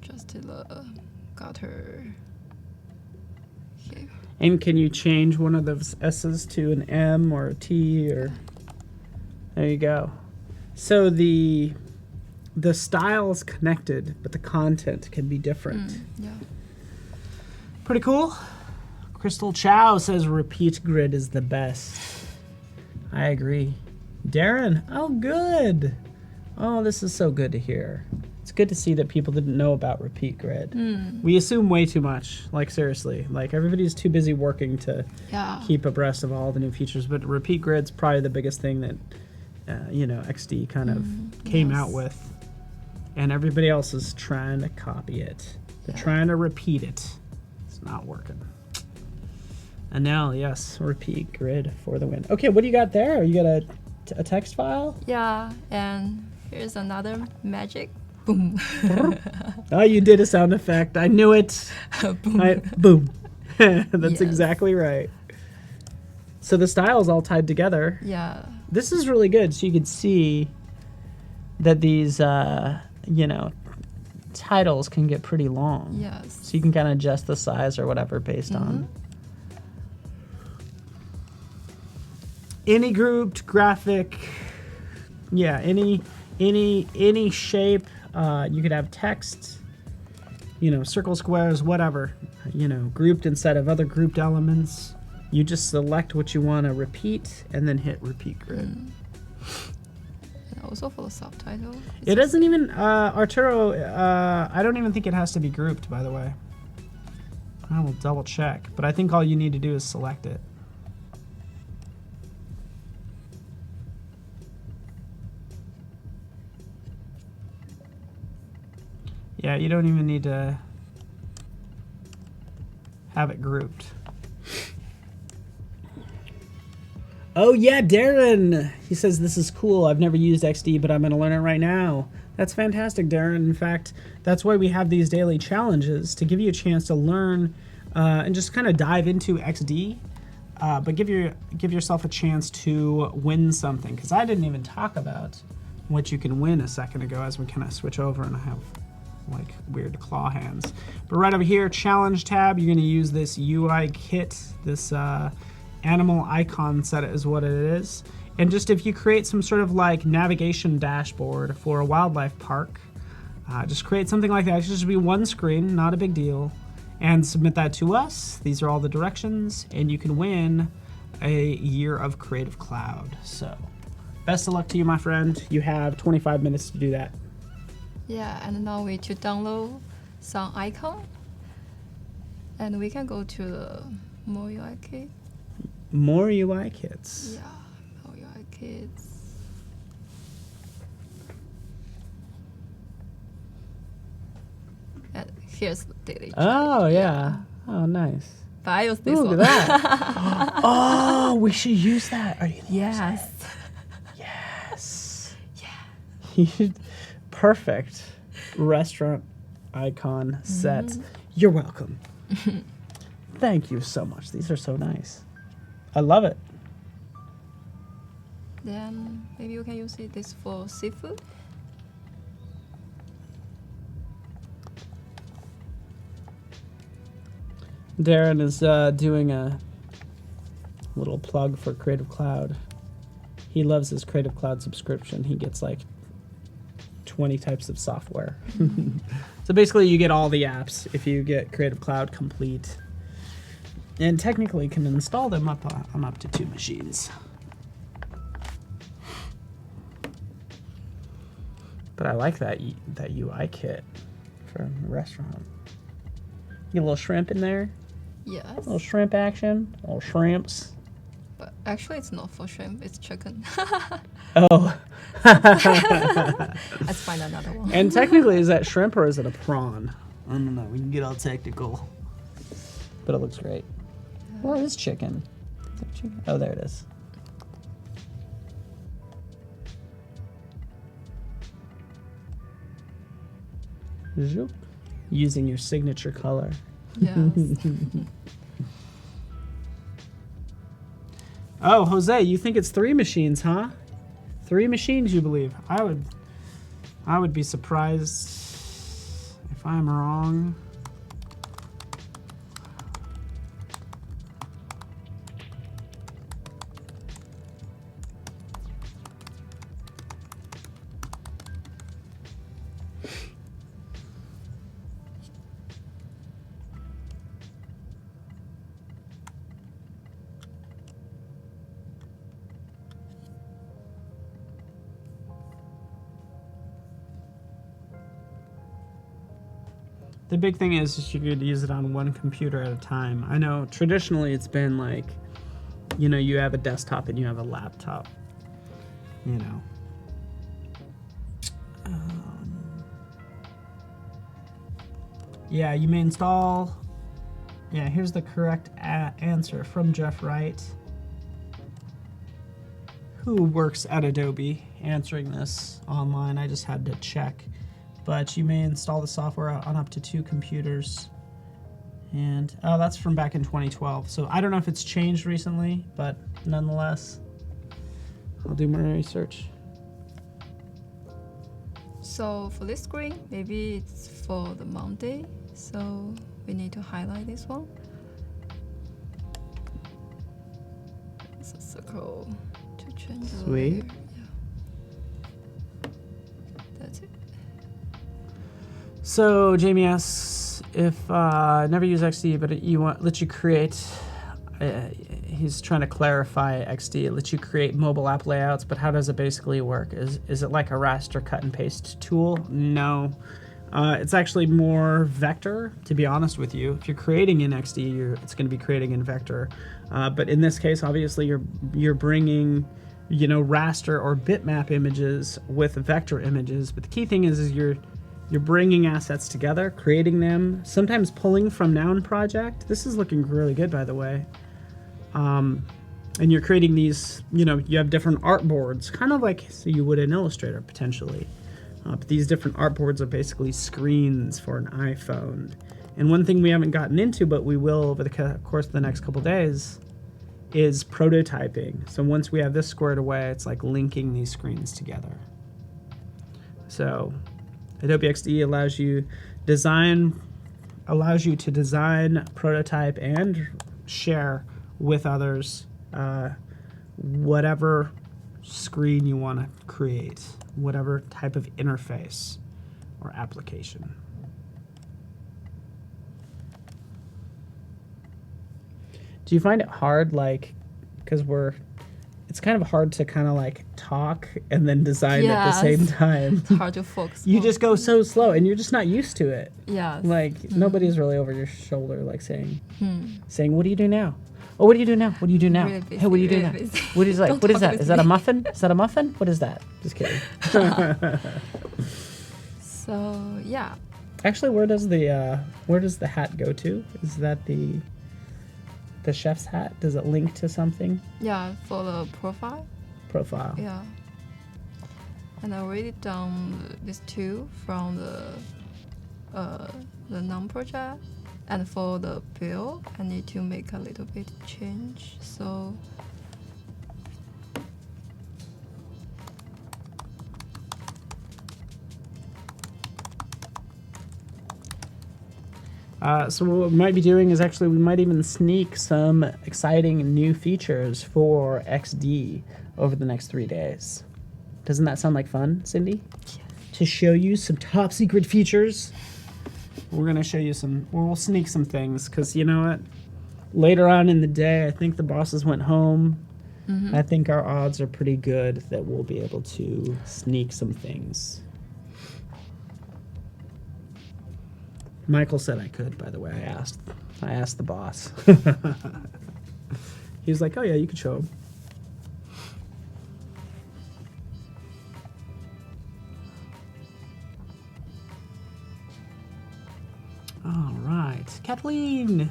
B: just the gutter here.
A: And can you change one of those S's to an M or a T or? There you go. So the style is connected, but the content can be different.
B: Yeah.
A: Pretty cool. Crystal Chow says repeat grid is the best. I agree. Darren, oh good. Oh, this is so good to hear. It's good to see that people didn't know about repeat grid. We assume way too much, like seriously. Like everybody's too busy working to keep abreast of all the new features, but repeat grid's probably the biggest thing that XD kind of came out with. And everybody else is trying to copy it. They're trying to repeat it. It's not working. And now, yes, repeat grid for the win. Okay, what do you got there? You got a text file?
B: Yeah, and here's another magic. Boom.
A: Oh, you did a sound effect. I knew it.
B: Boom.
A: Boom. That's exactly right. So the style is all tied together.
B: Yeah.
A: This is really good. So you can see that these, titles can get pretty long.
B: Yes.
A: So you can kind of adjust the size or whatever based on. Any grouped graphic, any shape. You could have text, circles, squares, whatever, grouped instead of other grouped elements. You just select what you want to repeat and then hit repeat grid.
B: And also for the subtitle.
A: It doesn't even, Arturo, I don't even think it has to be grouped, by the way. I will double check, but I think all you need to do is select it. Yeah, you don't even need to have it grouped. Oh yeah, Darren! He says this is cool. I've never used XD, but I'm going to learn it right now. That's fantastic, Darren. In fact, that's why we have these daily challenges, to give you a chance to learn and just kind of dive into XD, but give yourself a chance to win something. Because I didn't even talk about what you can win a second ago as we kind of switch over and I have like weird claw hands. But right over here, challenge tab, you're going to use this UI kit, this animal icon set is what it is. And just if you create some sort of like navigation dashboard for a wildlife park, just create something like that. It should just be one screen, not a big deal, and submit that to us. These are all the directions, and you can win a year of Creative Cloud. So best of luck to you, my friend. You have 25 minutes to do that.
B: Yeah, and now we to download some icon, and we can go to the more UI kit.
A: More UI kits.
B: Yeah, more UI kits. And here's the daily.
A: Oh yeah. Oh nice.
B: But I use this
A: Ooh,
B: one.
A: look at that. Oh, we should use that. Are you?
B: Yes.
A: Yes.
B: Yeah.
A: Perfect. Restaurant icon set. You're welcome. Thank you so much. These are so nice. I love it.
B: Then maybe you can use this for seafood.
A: Darren is doing a little plug for Creative Cloud. He loves his Creative Cloud subscription. He gets like 20 types of software. So basically you get all the apps if you get Creative Cloud Complete. And technically can install them on up to 2 machines. But I like that UI kit for a restaurant. Get a little shrimp in there.
B: Yes.
A: A little shrimp action. Little shrimps.
B: But actually it's not for shrimp, it's chicken.
A: Oh.
B: Let's find another one.
A: And technically, is that shrimp or is it a prawn? I don't know. We can get all technical. But it looks great. Where is chicken? Is that chicken? Oh, there it is. Zoop. Using your signature color.
B: Yes.
A: Oh, Jose, you think it's 3 machines, huh? 3 machines, you believe? I would be surprised If I'm wrong, the big thing is you could use it on one computer at a time. I know traditionally it's been like, you know, you have a desktop and you have a laptop, you know. Yeah, you may install, yeah, here's the correct answer from Jeff Wright, who works at Adobe, answering this online. I just had to check. But you may install the software on up to 2 computers. And, oh, that's from back in 2012. So I don't know if it's changed recently, but nonetheless, I'll do more research.
B: So for this screen, maybe it's for the Monday. So we need to highlight this one. It's a circle to change the
A: Sweet.
B: layer. Yeah. That's it.
A: So Jamie asks if never use XD, but lets you create. He's trying to clarify XD. It lets you create mobile app layouts, but how does it basically work? Is it like a raster cut and paste tool? No, it's actually more vector. To be honest with you, if you're creating in XD, it's going to be creating in vector. But in this case, obviously, you're bringing, you know, raster or bitmap images with vector images. But the key thing is you're bringing assets together, creating them, sometimes pulling from Noun project. This is looking really good, by the way. And you're creating these, you know, you have different artboards, kind of like so you would in Illustrator potentially. But these different artboards are basically screens for an iPhone. And one thing we haven't gotten into, but we will over the course of the next couple days, is prototyping. So once we have this squared away, it's like linking these screens together. So Adobe XD allows you to design, prototype, and share with others whatever screen you want to create, whatever type of interface or application. Do you find it hard, like, because it's kind of hard to kind of like talk and then design at the same time.
B: It's hard to focus.
A: You just go so slow and you're just not used to it.
B: Yeah.
A: Like nobody's really over your shoulder, like saying, "What do you do now? Oh, what do you do now? What do you do now?
B: Really busy,
A: Hey, what do you do
B: really
A: now?
B: busy.
A: What is like?
B: Don't
A: What is
B: talk
A: that?
B: with
A: Is that a
B: me.
A: muffin? Is that a muffin? What is that? Just kidding."
B: So yeah.
A: Actually, where does the hat go to? Is that the chef's hat? Does it link to something?
B: Yeah, for the profile.
A: Profile.
B: Yeah. And I already done this two from the Noun project. And for the bill, I need to make a little bit change. So
A: so what we might be doing is actually we might even sneak some exciting new features for XD over the next 3 days. Doesn't that sound like fun, Cindy?
B: yes.
A: To show you some top secret features. We're going to show you we'll sneak some things because you know what? Later on in the day, I think the bosses went home.
B: Mm-hmm.
A: I think our odds are pretty good that we'll be able to sneak some things. Michael said I could, by the way. I asked the boss. He was like, "Oh yeah, you could show him." All right, Kathleen.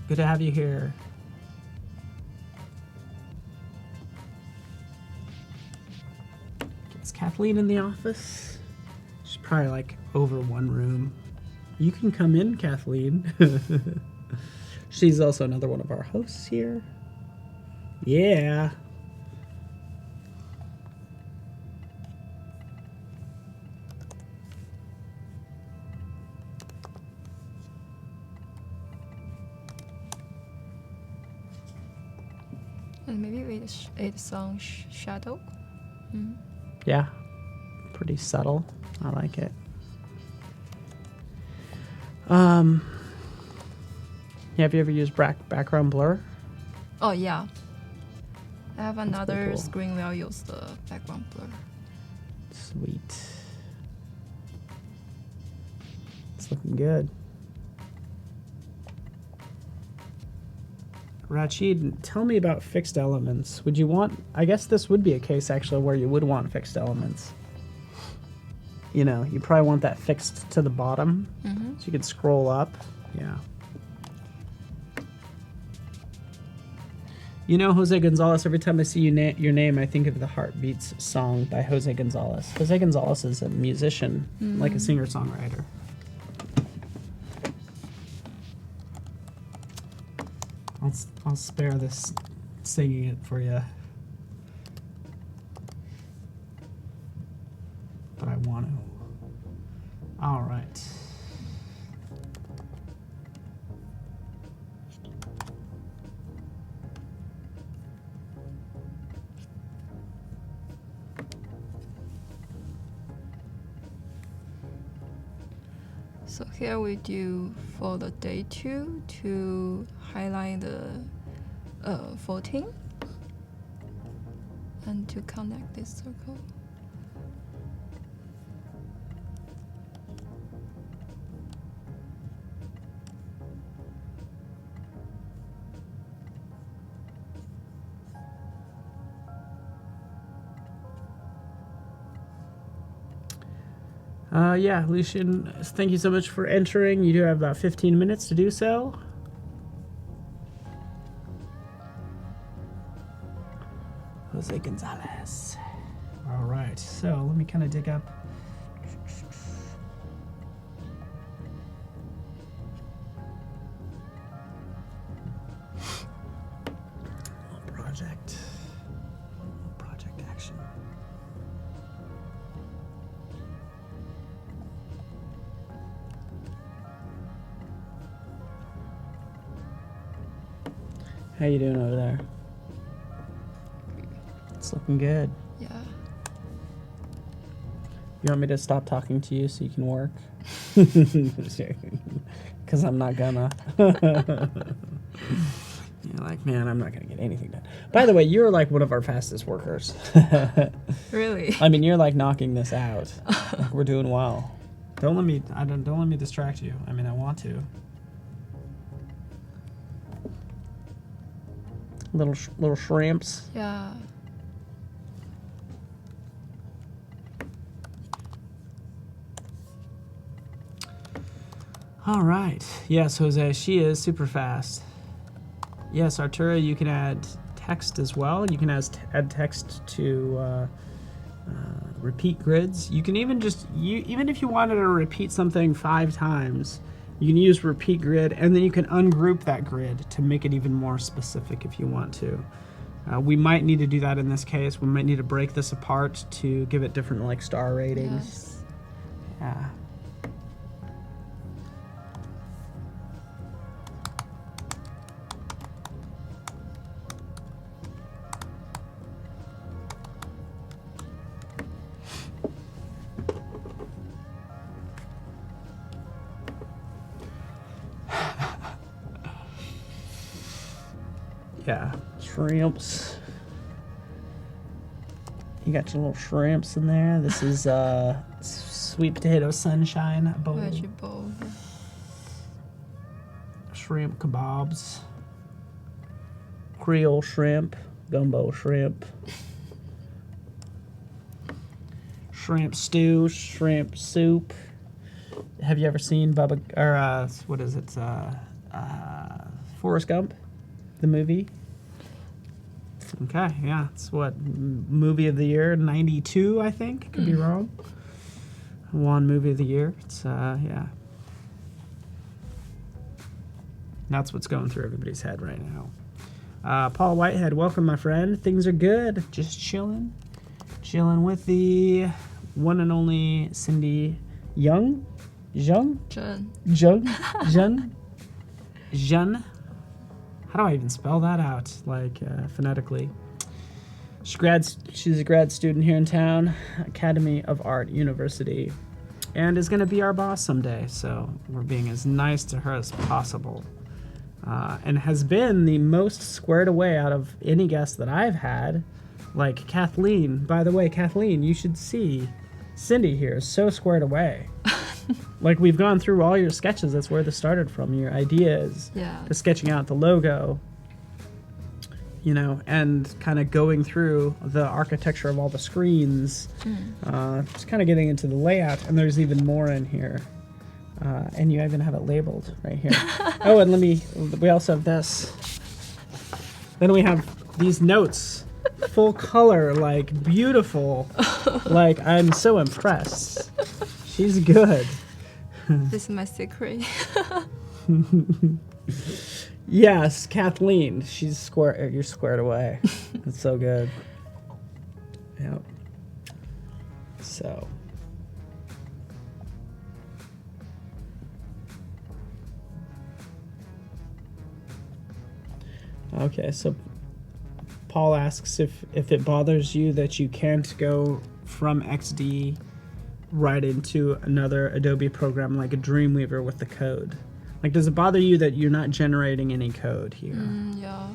A: Good to have you here. Is Kathleen in the office? She's probably like over one room. You can come in, Kathleen. She's also another one of our hosts here. Yeah.
B: And maybe with some shadow.
A: Yeah, pretty subtle. I like it. Have you ever used background blur?
B: Oh yeah. I have another
A: cool.
B: screen where I use the background blur.
A: Sweet. It's looking good. Rachid, tell me about fixed elements. Would you want, I guess this would be a case actually where you would want fixed elements. You know, you probably want that fixed to the bottom so you can scroll up. Yeah. You know, Jose Gonzalez, every time I see your name, I think of the Heartbeats song by Jose Gonzalez. Jose Gonzalez is a musician, like a singer-songwriter. I'll spare this singing it for you. But I want to. All right.
B: So here we do for the day 2 to highlight the 14 and to connect this circle.
A: Yeah, Lucian, thank you so much for entering. You do have about 15 minutes to do so. Jose Gonzalez. All right, so let me kind of dig up. Project action. How you doing over there? It's looking good.
B: Yeah.
A: You want me to stop talking to you so you can work? Because I'm not gonna. You're like, man, I'm not gonna get anything done. By the way, you're like one of our fastest workers.
B: Really?
A: I mean, you're like knocking this out. Like, we're doing well. Don't let me distract you. I mean, I want to. Little shrimps.
B: Yeah.
A: All right. Yes, Jose, she is super fast. Yes, Arturo, you can add text as well. You can add text to repeat grids. You can even even if you wanted to repeat something 5 times, you can use repeat grid, and then you can ungroup that grid to make it even more specific if you want to. We might need to do that in this case. We might need to break this apart to give it different like star ratings.
B: Yes.
A: Yeah. Yeah, shrimps. You got your little shrimps in there. This is sweet potato sunshine bowl.
B: Veggie bowl.
A: Shrimp kebabs. Creole shrimp. Gumbo shrimp. Shrimp stew. Shrimp soup. Have you ever seen what is it? Forrest Gump? The movie. Okay, yeah, it's what, movie of the year, 92, I think. Could be wrong. Won movie of the year. It's yeah. That's what's going through everybody's head right now. Paul Whitehead, welcome, my friend. Things are good. Just chilling with the one and only Cindy Zheng. how do I even spell that out, like phonetically? She's a grad student here in town, Academy of Art University, and is going to be our boss someday. So we're being as nice to her as possible, and has been the most squared away out of any guest that I've had. Like Kathleen, by the way, Kathleen, you should see Cindy here is so squared away. Like, we've gone through all your sketches. That's where this started from. Your ideas, the sketching out the logo, you know, and kind of going through the architecture of all the screens, just kind of getting into the layout. And there's even more in here. And you even have it labeled right here. Oh, and we also have this. Then we have these notes, full color, like beautiful. Like, I'm so impressed. She's good.
B: This is my secret.
A: Yes, Kathleen. She's square. You're squared away. That's so good. Yep. So. Okay, so Paul asks if it bothers you that you can't go from XD right into another Adobe program like a Dreamweaver with the code. Like, does it bother you that you're not generating any code here?
B: Yeah.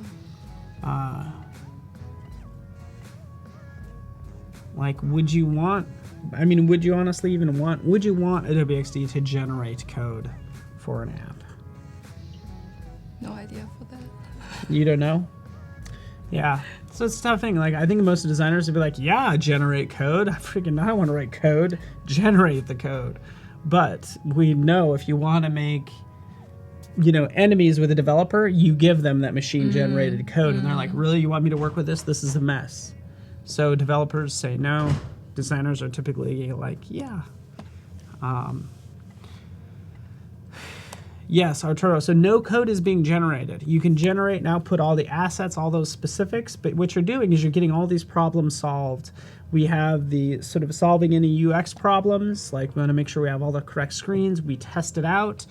A: Like, would you honestly even want Adobe XD to generate code for an app?
B: No idea for that.
A: You don't know? Yeah. So it's a tough thing. Like, I think most designers would be like, yeah, generate code. I don't want to write code. Generate the code. But we know if you want to make, you know, enemies with a developer, you give them that machine-generated code. And they're like, really? You want me to work with this? This is a mess. So developers say no. Designers are typically like, yeah. Yes, Arturo. So no code is being generated. You can generate and output all the assets, all those specifics, but what you're doing is you're getting all these problems solved. We have the sort of solving any UX problems, like we want to make sure we have all the correct screens. We test it out.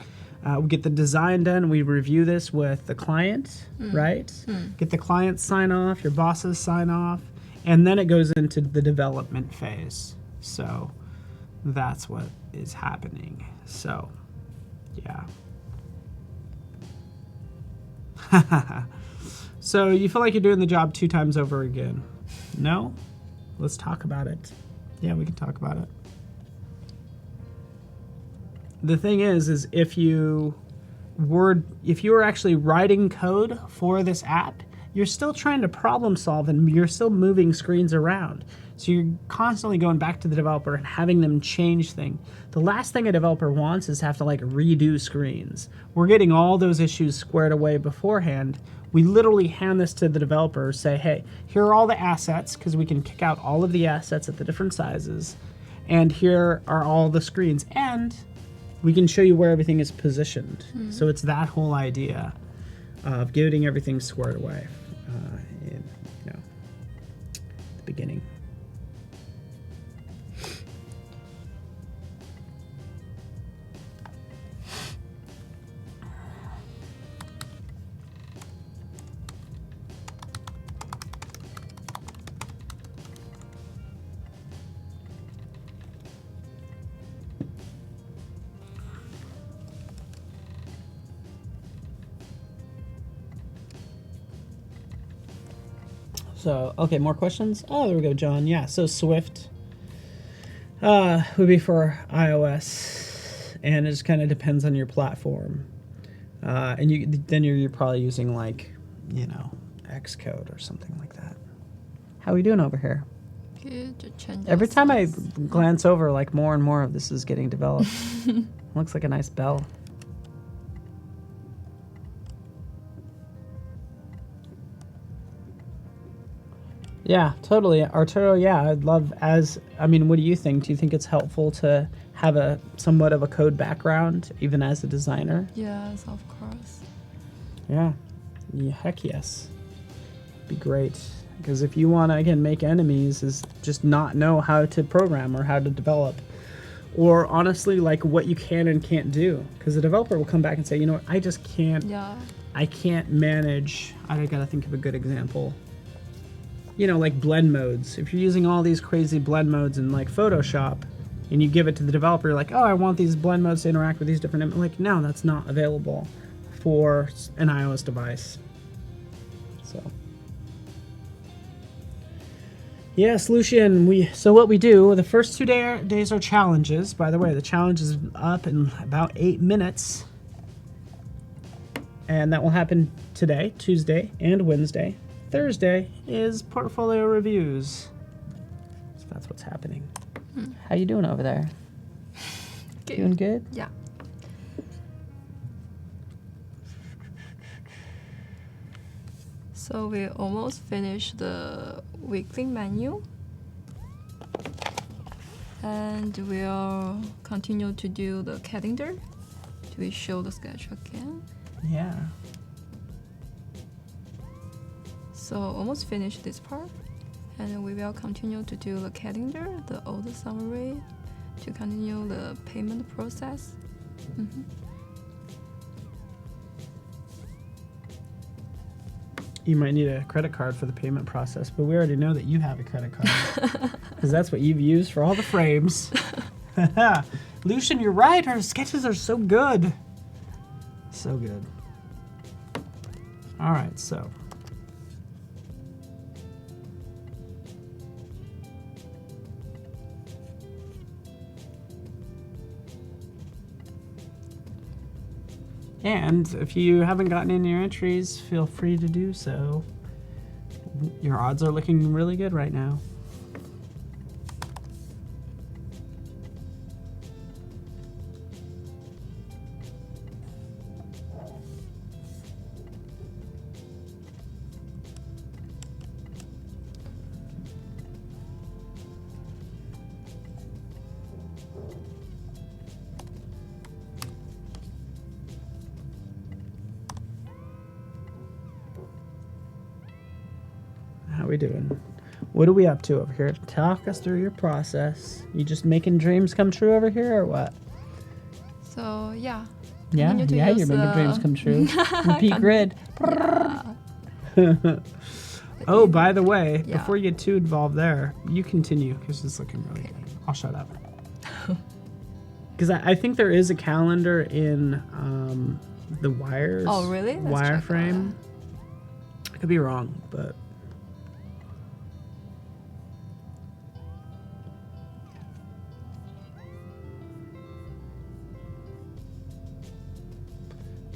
A: We get the design done. We review this with the client, right? Get the client sign off, your bosses sign off, and then it goes into the development phase. So that's what is happening. So, yeah. So you feel like you're doing the job 2 times over again? No? Let's talk about it. Yeah, we can talk about it. The thing is if you were actually writing code for this app, you're still trying to problem solve and you're still moving screens around. So you're constantly going back to the developer and having them change things. The last thing a developer wants is to have to like redo screens. We're getting all those issues squared away beforehand. We literally hand this to the developer, say, hey, here are all the assets, because we can kick out all of the assets at the different sizes. And here are all the screens. And we can show you where everything is positioned. So it's that whole idea of getting everything squared away in the beginning. So, okay, more questions? Oh, there we go, John. Yeah, so Swift would be for iOS, and it just kind of depends on your platform. And you're probably using, like, you know, Xcode or something like that. How are we doing over here?
B: Good.
A: Every time I glance over, like, more and more of this is getting developed. Looks like a nice bell. Yeah, totally. Arturo, yeah, I'd love what do you think? Do you think it's helpful to have a somewhat of a code background, even as a designer?
B: Yes, of course.
A: Yeah, heck yes. Be great. Because if you want to, again, make enemies, is just not know how to program or how to develop. Or honestly, like what you can and can't do. Because the developer will come back and say, you know what, I just can't.
B: Yeah.
A: I can't manage, I gotta think of a good example. You know, like blend modes. If you're using all these crazy blend modes in like Photoshop and you give it to the developer, like, oh, I want these blend modes to interact with these different, like, no, that's not available for an iOS device. So. Yes, Lucian, so what we do, the first 2 days are challenges. By the way, the challenge is up in about 8 minutes. And that will happen today, Tuesday, and Wednesday. Thursday is portfolio reviews. So that's what's happening. How you doing over there?
B: Good.
A: Doing good?
B: Yeah. So we almost finished the weekly menu. And we'll continue to do the calendar. Do we show the schedule again?
A: Yeah.
B: So almost finished this part. And we will continue to do the calendar, the order summary, to continue the payment process.
A: You might need a credit card for the payment process, but we already know that you have a credit card because that's what you've used for all the frames. Lucian, you're right. Her sketches are so good. So good. All right, so. And if you haven't gotten in your entries, feel free to do so. Your odds are looking really good right now. How we doing? What are we up to over here? Talk us through your process. You just making dreams come true over here, or what?
B: So yeah.
A: Yeah,
B: Continue to
A: yeah,
B: use
A: you're making dreams come true. Repeat grid.
B: Yeah.
A: Oh, by the way,
B: Yeah.
A: before you get too involved there, you continue because it's looking really good. I'll shut up. Because I think there is a calendar in the wires.
B: Oh, really? Let's check
A: Wireframe. I could be wrong, but.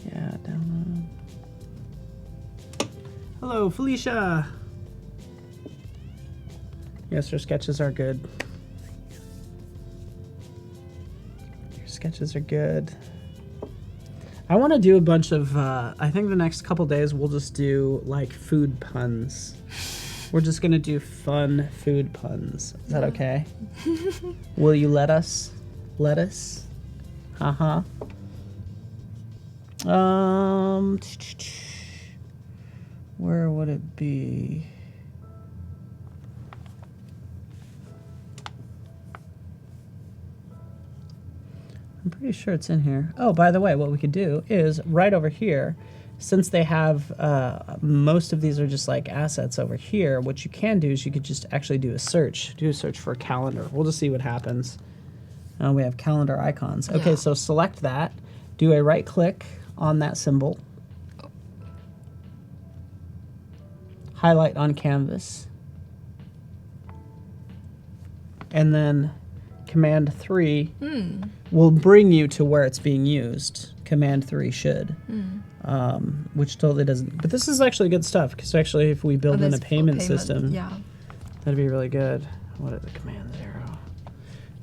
A: Yeah, download. Hello, Felicia. Yes, your sketches are good. Your sketches are good. I want to do a bunch of, I think the next couple days we'll just do like food puns. We're just going to do fun food puns. Is that okay? Will you let us? Let us? Haha. Where would it be? I'm pretty sure it's in here. Oh, by the way, what we could do is right over here, since they have, most of these are just like assets over here, what you can do is you could just actually do a search. Do a search for a calendar. We'll just see what happens. We have calendar icons. Okay,
B: Yeah.
A: so select that. Do a right click on that symbol. Highlight on canvas. And then Command 3 will bring you to where it's being used. Command 3 should. Which totally doesn't. But this is actually good stuff, because actually if we build in a payment system,
B: Yeah.
A: that'd be really good. What are the Command 0?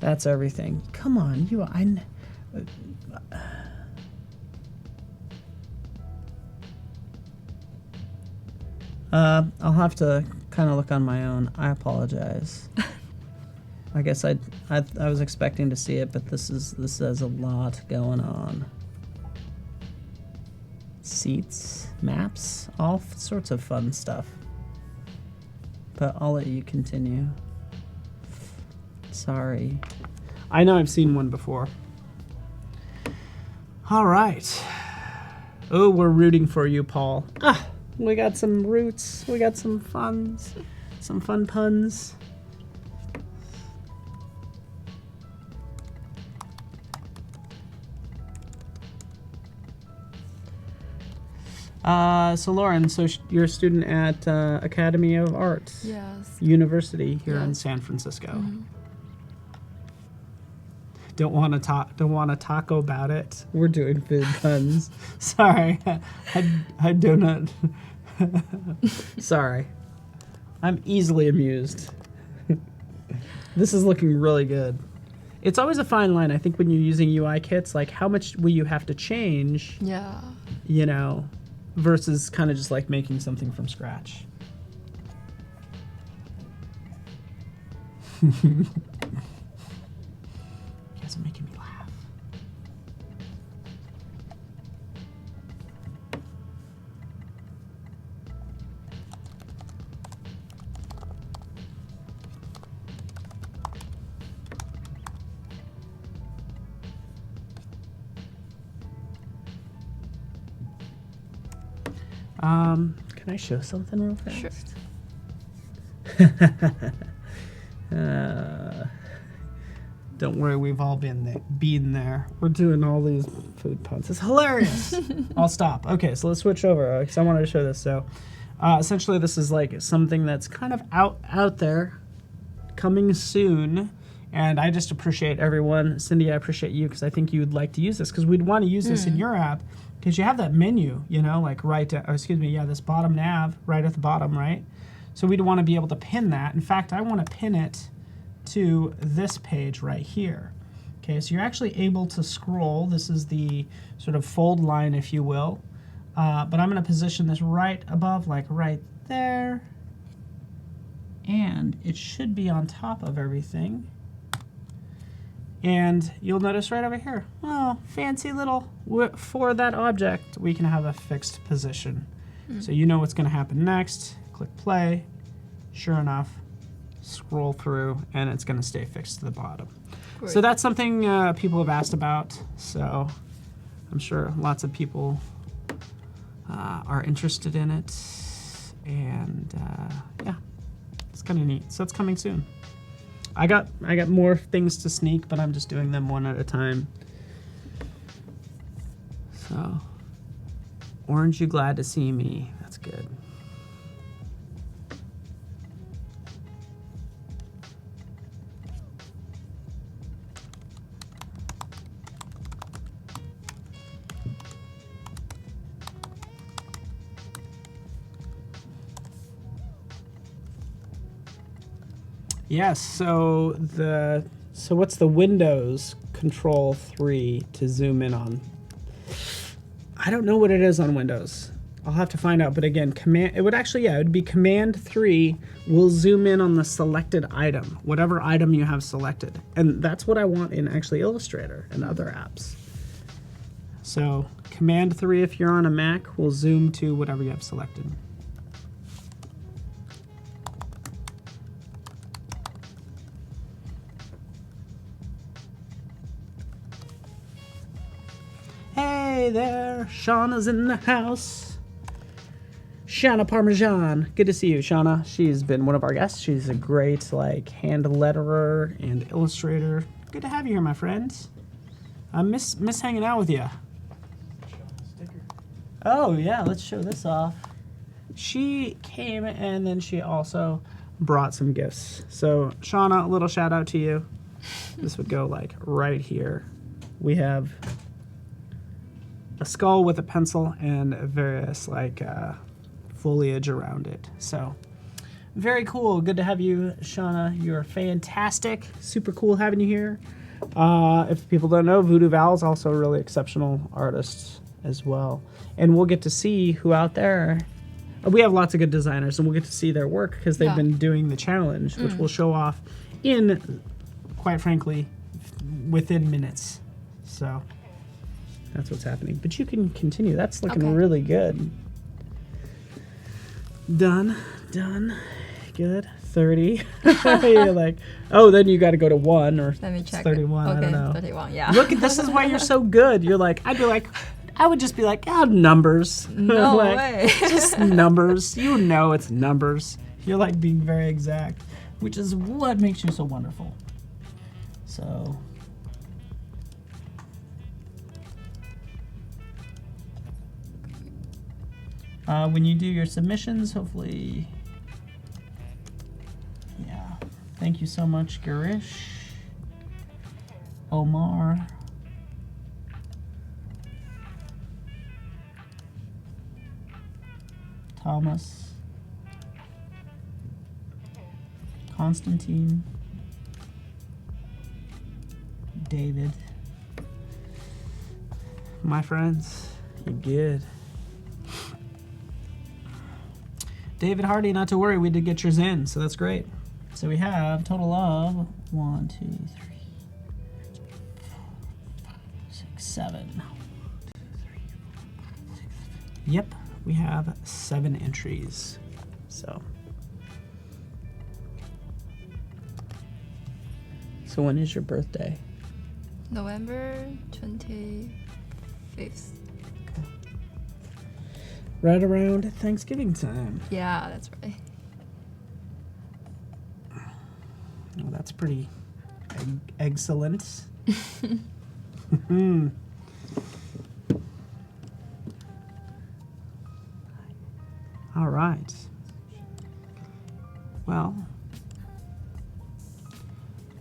A: That's everything. Come on, I'll have to kind of look on my own. I apologize. I guess I was expecting to see it, but this has a lot going on. Seats, maps, all sorts of fun stuff. But I'll let you continue. Sorry. I know I've seen one before. All right. Oh, we're rooting for you, Paul. Ah, we got some roots. We got some funs. Some fun puns. So Lauren, you're a student at Academy of Arts
B: Yes.
A: University here in
B: Yes.
A: San Francisco.
B: Mm-hmm.
A: Don't want to talk about it. We're doing food puns. Sorry, I do not. Sorry, I'm easily amused. This is looking really good. It's always a fine line, I think, when you're using UI kits, like how much will you have to change,
B: Yeah.
A: you know, versus kind of just like making something from scratch. You guys are making me laugh. Can I show something real fast?
B: Sure.
A: Don't worry, we've all been there. We're doing all these food puns. It's hilarious. I'll stop. Okay, so let's switch over because I wanted to show this. So, essentially, this is like something that's kind of out there, coming soon. And I just appreciate everyone. Cindy, I appreciate you because I think you would like to use this because we'd want to use this in your app because you have that menu, you know, like this bottom nav right at the bottom, right? So we'd want to be able to pin that. In fact, I want to pin it to this page right here. Okay, so you're actually able to scroll. This is the sort of fold line, if you will. But I'm going to position this right above, like right there. And it should be on top of everything. And you'll notice right over here, oh, fancy little, for that object, we can have a fixed position. So you know what's going to happen next. Click play. Sure enough, scroll through, and it's going to stay fixed to the bottom.
B: Great.
A: So that's something people have asked about. So I'm sure lots of people are interested in it. And yeah, it's kind of neat. So it's coming soon. I got more things to sneak, but I'm just doing them one at a time. So, orange, you glad to see me? That's good. Yes, so what's the Windows Control 3 to zoom in on? I don't know what it is on Windows. I'll have to find out, but again, it would be Command 3 will zoom in on the selected item, whatever item you have selected. And that's what I want in actually Illustrator and other apps. So Command 3, if you're on a Mac, will zoom to whatever you have selected. Hey there, Shauna's in the house. Shauna Parmesan. Good to see you, Shauna. She's been one of our guests. She's a great hand letterer and illustrator. Good to have you here, my friends. I miss hanging out with you. Oh yeah, let's show this off. She came and then she also brought some gifts. So Shauna, a little shout out to you. This would go right here. We have a skull with a pencil and various foliage around it. So very cool. Good to have you, Shauna. You're fantastic. Super cool having you here. If people don't know, Voodoo Val is also a really exceptional artist as well. And we'll get to see who out there. We have lots of good designers, and we'll get to see their work because they've been doing the challenge, which we'll show off in, quite frankly, within minutes. So that's what's happening. But you can continue. That's looking really good. Done. Good. 30. You're like, oh, then you got to go to 1 or
B: Let me check.
A: 31.
B: Okay,
A: I don't know.
B: 31, yeah.
A: Look, this is why you're so good. You're like, I'd be like, I would just be like, oh, numbers.
B: No
A: Like,
B: way.
A: Just numbers. You know it's numbers. You're like being very exact, which is what makes you so wonderful. So. When you do your submissions, hopefully, yeah. Thank you so much, Garish, Omar, Thomas, Constantine, David, my friends, you're good. David Hardy, not to worry, we did get yours in, so that's great. So we have a total of 1, 2, 3, 4, 5, 6, 7. Yep, we have 7 entries. So when is your birthday?
B: November 25th.
A: Right around Thanksgiving time.
B: Yeah, that's right.
A: Oh, that's pretty excellent. All right. Well,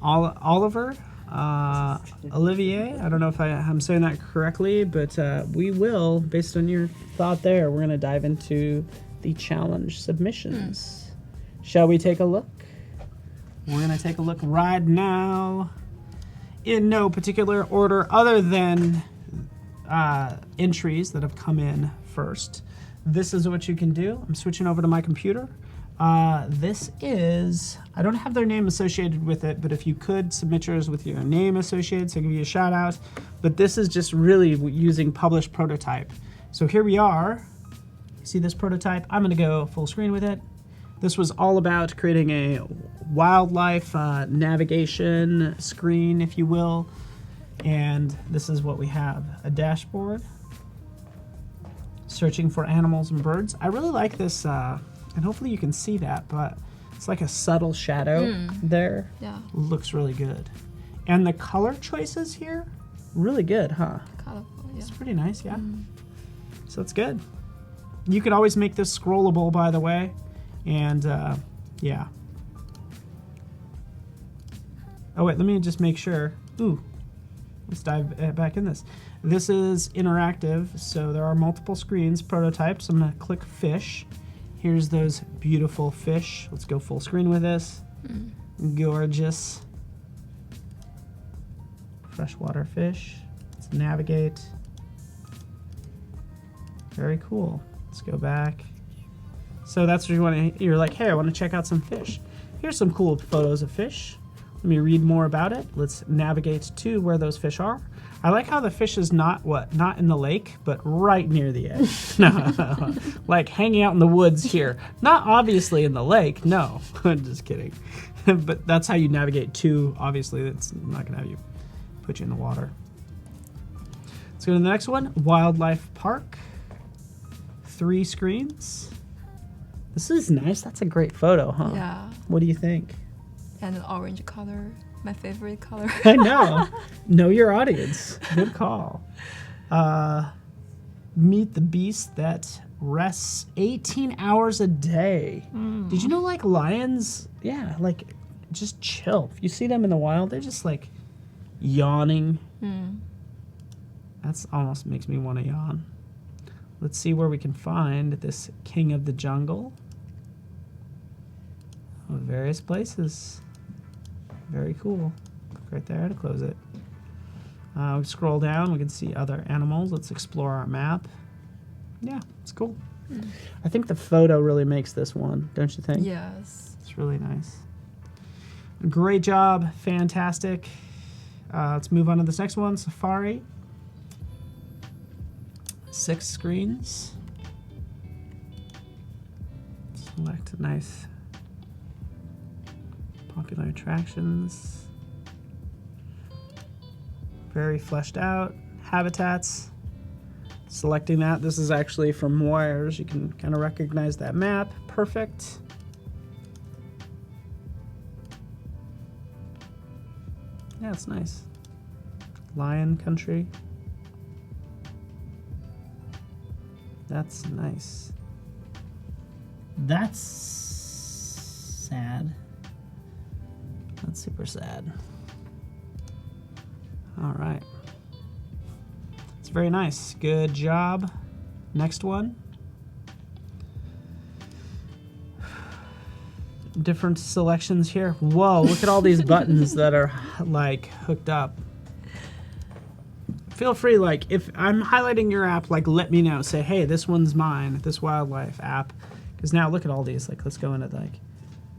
A: Oliver, Olivier, I don't know if I'm saying that correctly, but we will, based on your thought there, we're going to dive into the challenge submissions. Shall we take a look? We're going to take a look right now in no particular order other than entries that have come in first. This is what you can do. I'm switching over to my computer. This is, I don't have their name associated with it, but if you could submit yours with your name associated, so I'll give you a shout out. But this is just really using published prototype. So here we are. See this prototype? I'm going to go full screen with it. This was all about creating a wildlife navigation screen, if you will. And this is what we have. A dashboard. Searching for animals and birds. I really like this, and hopefully you can see that, but it's like a subtle shadow there.
B: Yeah.
A: Looks really good. And the color choices here, really good, huh?
B: Colorful, yeah.
A: It's pretty nice, yeah. So it's good. You could always make this scrollable, by the way. And yeah. Oh wait, let me just make sure. Ooh, let's dive back in this. This is interactive, so there are multiple screens, prototypes. I'm gonna click fish. Here's those beautiful fish. Let's go full screen with this. Gorgeous. Freshwater fish. Let's navigate. Very cool. Let's go back. So that's what you want to, you're like, hey, I want to check out some fish. Here's some cool photos of fish. Let me read more about it. Let's navigate to where those fish are. I like how the fish is not in the lake, but right near the edge. No, like hanging out in the woods here. Not obviously in the lake, no. I'm just kidding. But that's how you navigate to, obviously, that's not gonna have you put you in the water. Let's go to the next one, Wildlife Park. 3 screens. This is nice, that's a great photo, huh?
B: Yeah.
A: What do you think?
B: And an orange color, my favorite color.
A: I know. Know your audience. Good call. Meet the beast that rests 18 hours a day. Did you know, like, lions, yeah, like, just chill. If you see them in the wild, they're just, like, yawning. That's almost makes me want to yawn. Let's see where we can find this king of the jungle. Oh, various places. Very cool. Click right there to close it. We scroll down, we can see other animals. Let's explore our map. Yeah, it's cool. I think the photo really makes this one, don't you think?
B: Yes.
A: It's really nice. Great job, fantastic. Let's move on to this next one, Safari. 6 screens. Select a nice popular attractions. Very fleshed out. Habitats. Selecting that. This is actually from wires. You can kind of recognize that map. Perfect. Yeah, it's nice. Lion country. That's nice. That's sad. That's super sad. All right. It's very nice. Good job. Next one. Different selections here. Whoa, look at all these buttons that are like hooked up. Feel free, like if I'm highlighting your app, like let me know. Say, hey, this one's mine, this wildlife app. Because now look at all these. Like let's go into like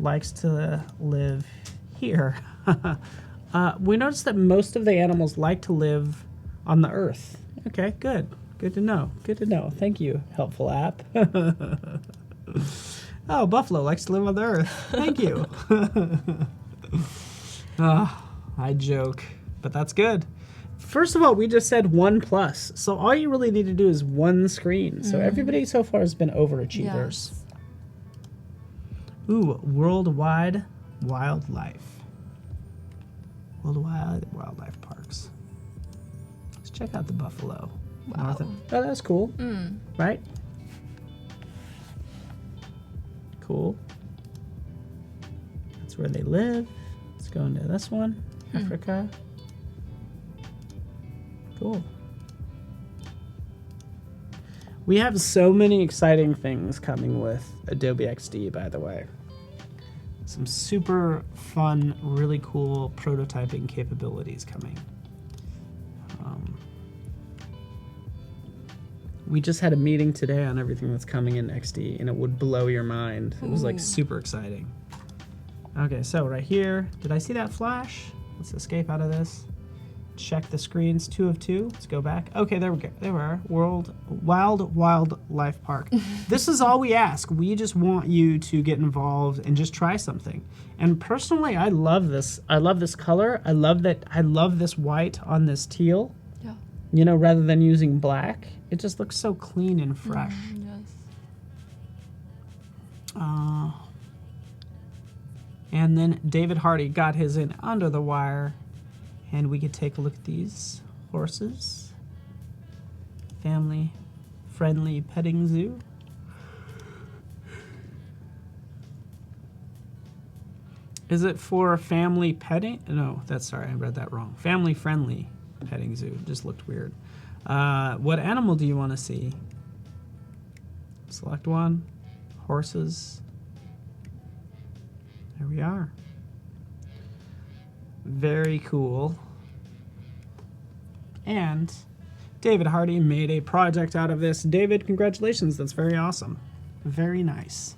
A: likes to live here. We noticed that most of the animals like to live on the earth. Okay, good. Good to know. Good to know. Thank you, helpful app. Oh, buffalo likes to live on the earth. Thank you. I joke, but that's good. First of all, we just said 1+. So all you really need to do is one screen. So everybody so far has been overachievers.
B: Yes.
A: Ooh, worldwide wildlife. Worldwide wildlife parks. Let's check out the buffalo.
B: Wow.
A: Oh, that's cool. Right? Cool. That's where they live. Let's go into this one. Africa. Cool. We have so many exciting things coming with Adobe XD, by the way. Some super fun, really cool prototyping capabilities coming. We just had a meeting today on everything that's coming in XD, and it would blow your mind. It was like super exciting. Okay, so right here, did I see that flash? Let's escape out of this. Check the screens, 2 of 2. Let's go back. Okay, there we go. There we are. Wild Wildlife Park. This is all we ask. We just want you to get involved and just try something. And personally, I love this. I love this color. I love that. I love this white on this teal.
B: Yeah.
A: You know, rather than using black, it just looks so clean and fresh.
B: Yes.
A: And then David Hardy got his in under the wire. And we could take a look at these horses. Family friendly petting zoo. Is it for family petting? No, sorry, I read that wrong. Family friendly petting zoo. Just looked weird. What animal do you want to see? Select one. Horses. There we are. Very cool. And David Hardy made a project out of this. David, congratulations. That's very awesome. Very nice.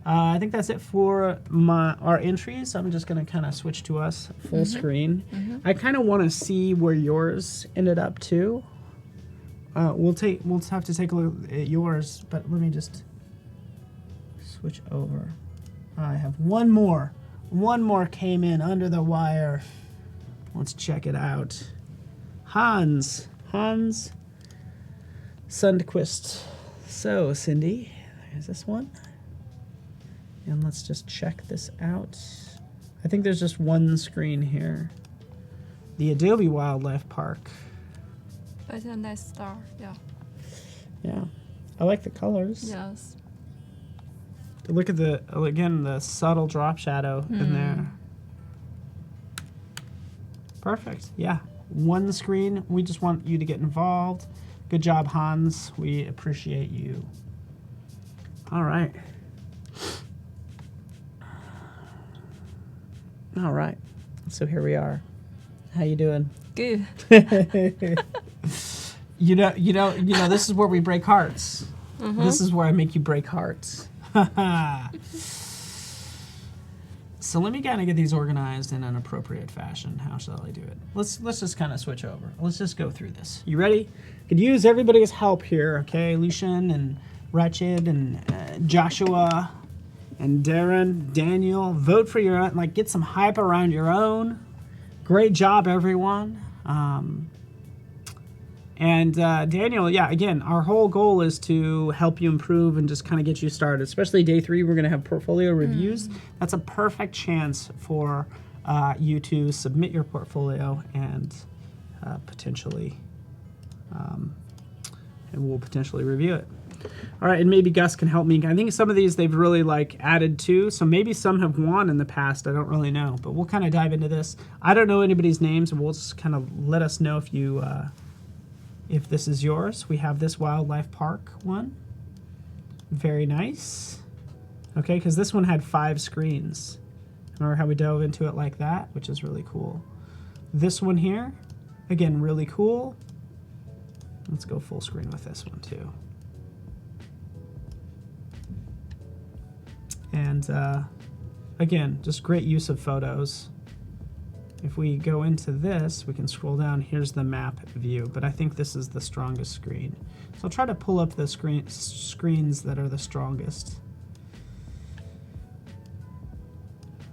A: I think that's it for our entries. I'm just going to kind of switch to us full screen. I kind of want to see where yours ended up too. We'll have to take a look at yours, but let me just switch over. I have one more. One more came in under the wire. Let's check it out. Hans Sundquist. So, Cindy, there's this one. And let's just check this out. I think there's just one screen here. The Adobe Wildlife Park.
B: But it's a nice star, yeah.
A: Yeah. I like the colors.
B: Yes.
A: Look at the subtle drop shadow in there. Perfect. Yeah. One screen. We just want you to get involved. Good job, Hans. We appreciate you. All right. All right. So here we are. How you doing?
B: Good.
A: You know, this is where we break hearts. This is where I make you break hearts. So let me kind of get these organized in an appropriate fashion. How shall I do it? Let's just kind of switch over. Let's just go through this. You ready? Could use everybody's help here, okay? Lucian and Wretched and Joshua and Darren, Daniel. Vote for your own, get some hype around your own. Great job, everyone. And Daniel, yeah, again, our whole goal is to help you improve and just kind of get you started. Especially day 3, we're going to have portfolio reviews. That's a perfect chance for you to submit your portfolio and potentially, and we'll potentially review it. All right, and maybe Gus can help me. I think some of these they've really like added to, so maybe some have won in the past. I don't really know, but we'll kind of dive into this. I don't know anybody's names, and we'll just kind of let us know if you. If this is yours. We have this wildlife park one. Very nice. Okay, because this one had 5 screens. Remember how we dove into it like that, which is really cool. This one here, again, really cool. Let's go full screen with this one too. And again, just great use of photos. If we go into this, we can scroll down. Here's the map view, but I think this is the strongest screen. So I'll try to pull up the screens that are the strongest.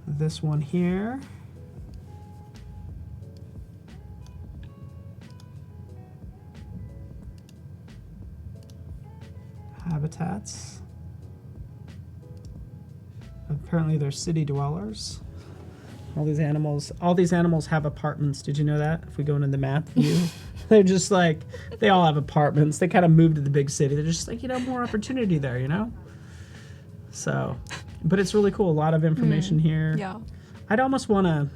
A: This one here. Habitats. Apparently they're city dwellers. All these animals have apartments. Did you know that? If we go into the map view, they're just like, they all have apartments. They kind of moved to the big city. They're just like, more opportunity there, So, but it's really cool. A lot of information here.
B: Yeah.
A: I'd almost want to,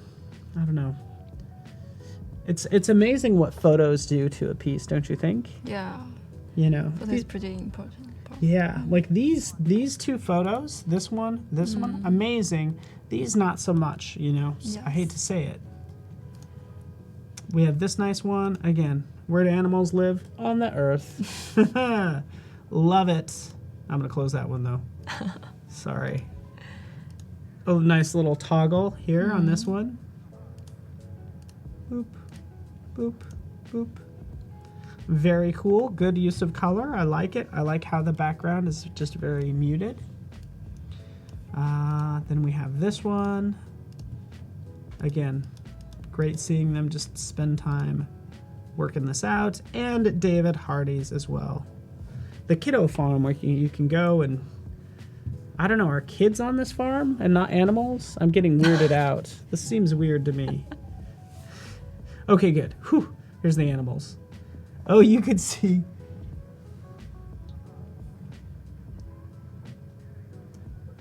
A: I don't know. It's amazing what photos do to a piece, don't you think?
B: Yeah.
A: But
B: it's pretty important.
A: Yeah, like these 2 photos, this one, amazing. These not so much,
B: Yes.
A: I hate to say it. We have this nice one. Again, where do animals live? On the earth. Love it. I'm going to close that one though. Sorry. Oh, nice little toggle here on this one. Boop, boop, boop. Very cool. Good use of color. I like it. I like how the background is just very muted. Then we have this one. Again, great seeing them just spend time working this out. And David Hardy's as well. The kiddo farm where you can go and, I don't know, are kids on this farm and not animals? I'm getting weirded out. This seems weird to me. Okay, good. Whew. Here's the animals. Oh, you could see.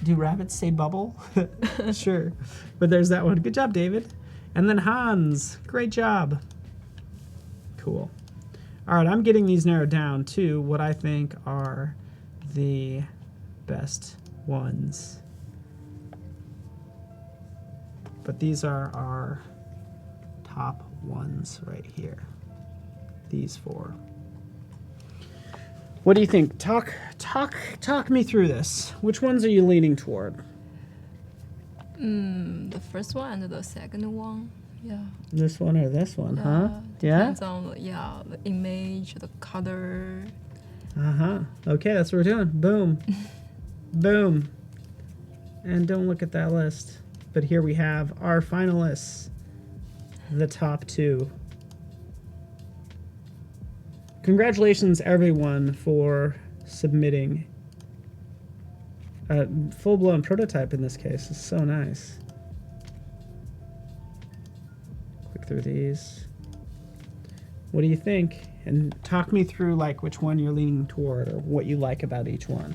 A: Do rabbits say bubble? Sure. But there's that one. Good job, David. And then Hans. Great job. Cool. All right, I'm getting these narrowed down to what I think are the best ones. But these are our top ones right here. These 4. What do you think? Talk me through this. Which ones are you leaning toward?
B: The first one and the second one. Yeah.
A: This one or this one, huh? Yeah.
B: Depends on the image, the color.
A: Okay, that's what we're doing. Boom. Boom. And don't look at that list. But here we have our finalists. The top 2. Congratulations, everyone, for submitting a full-blown prototype in this case. It's so nice. Click through these. What do you think? And talk me through like which one you're leaning toward or what you like about each one.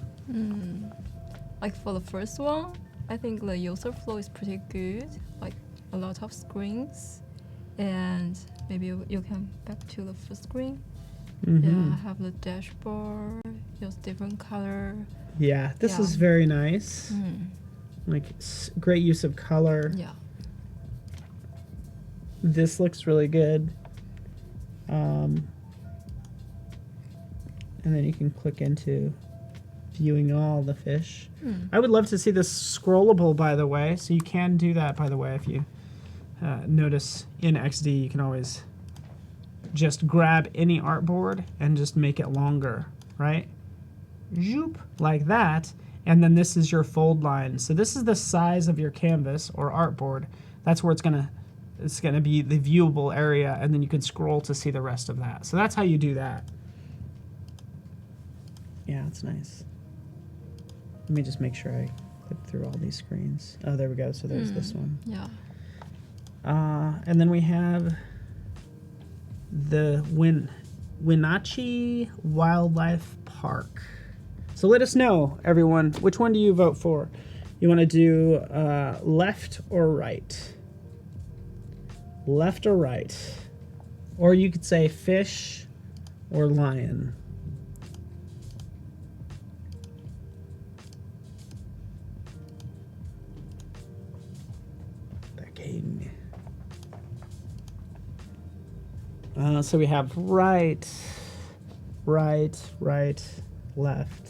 B: Like for the first one, I think the user flow is pretty good. Like a lot of screens. And maybe you can back to the first screen. Yeah, have the dashboard, use different color.
A: Yeah, this is very nice. Like great use of color.
B: Yeah.
A: This looks really good. And then you can click into viewing all the fish. I would love to see this scrollable, by the way. So you can do that, by the way, if you notice in XD, you can always just grab any artboard and just make it longer, right? Zoop, like that. And then this is your fold line. So this is the size of your canvas or artboard. That's where it's gonna it's going to be the viewable area, and then you can scroll to see the rest of that. So that's how you do that. Yeah, it's nice. Let me just make sure I click through all these screens. Oh, there we go. So there's this one.
B: Yeah.
A: And then we have the Wenatchee Wildlife Park. So let us know, everyone, which one do you vote for? You want to do left or right? Left or right? Or you could say fish or lion. So we have right, left.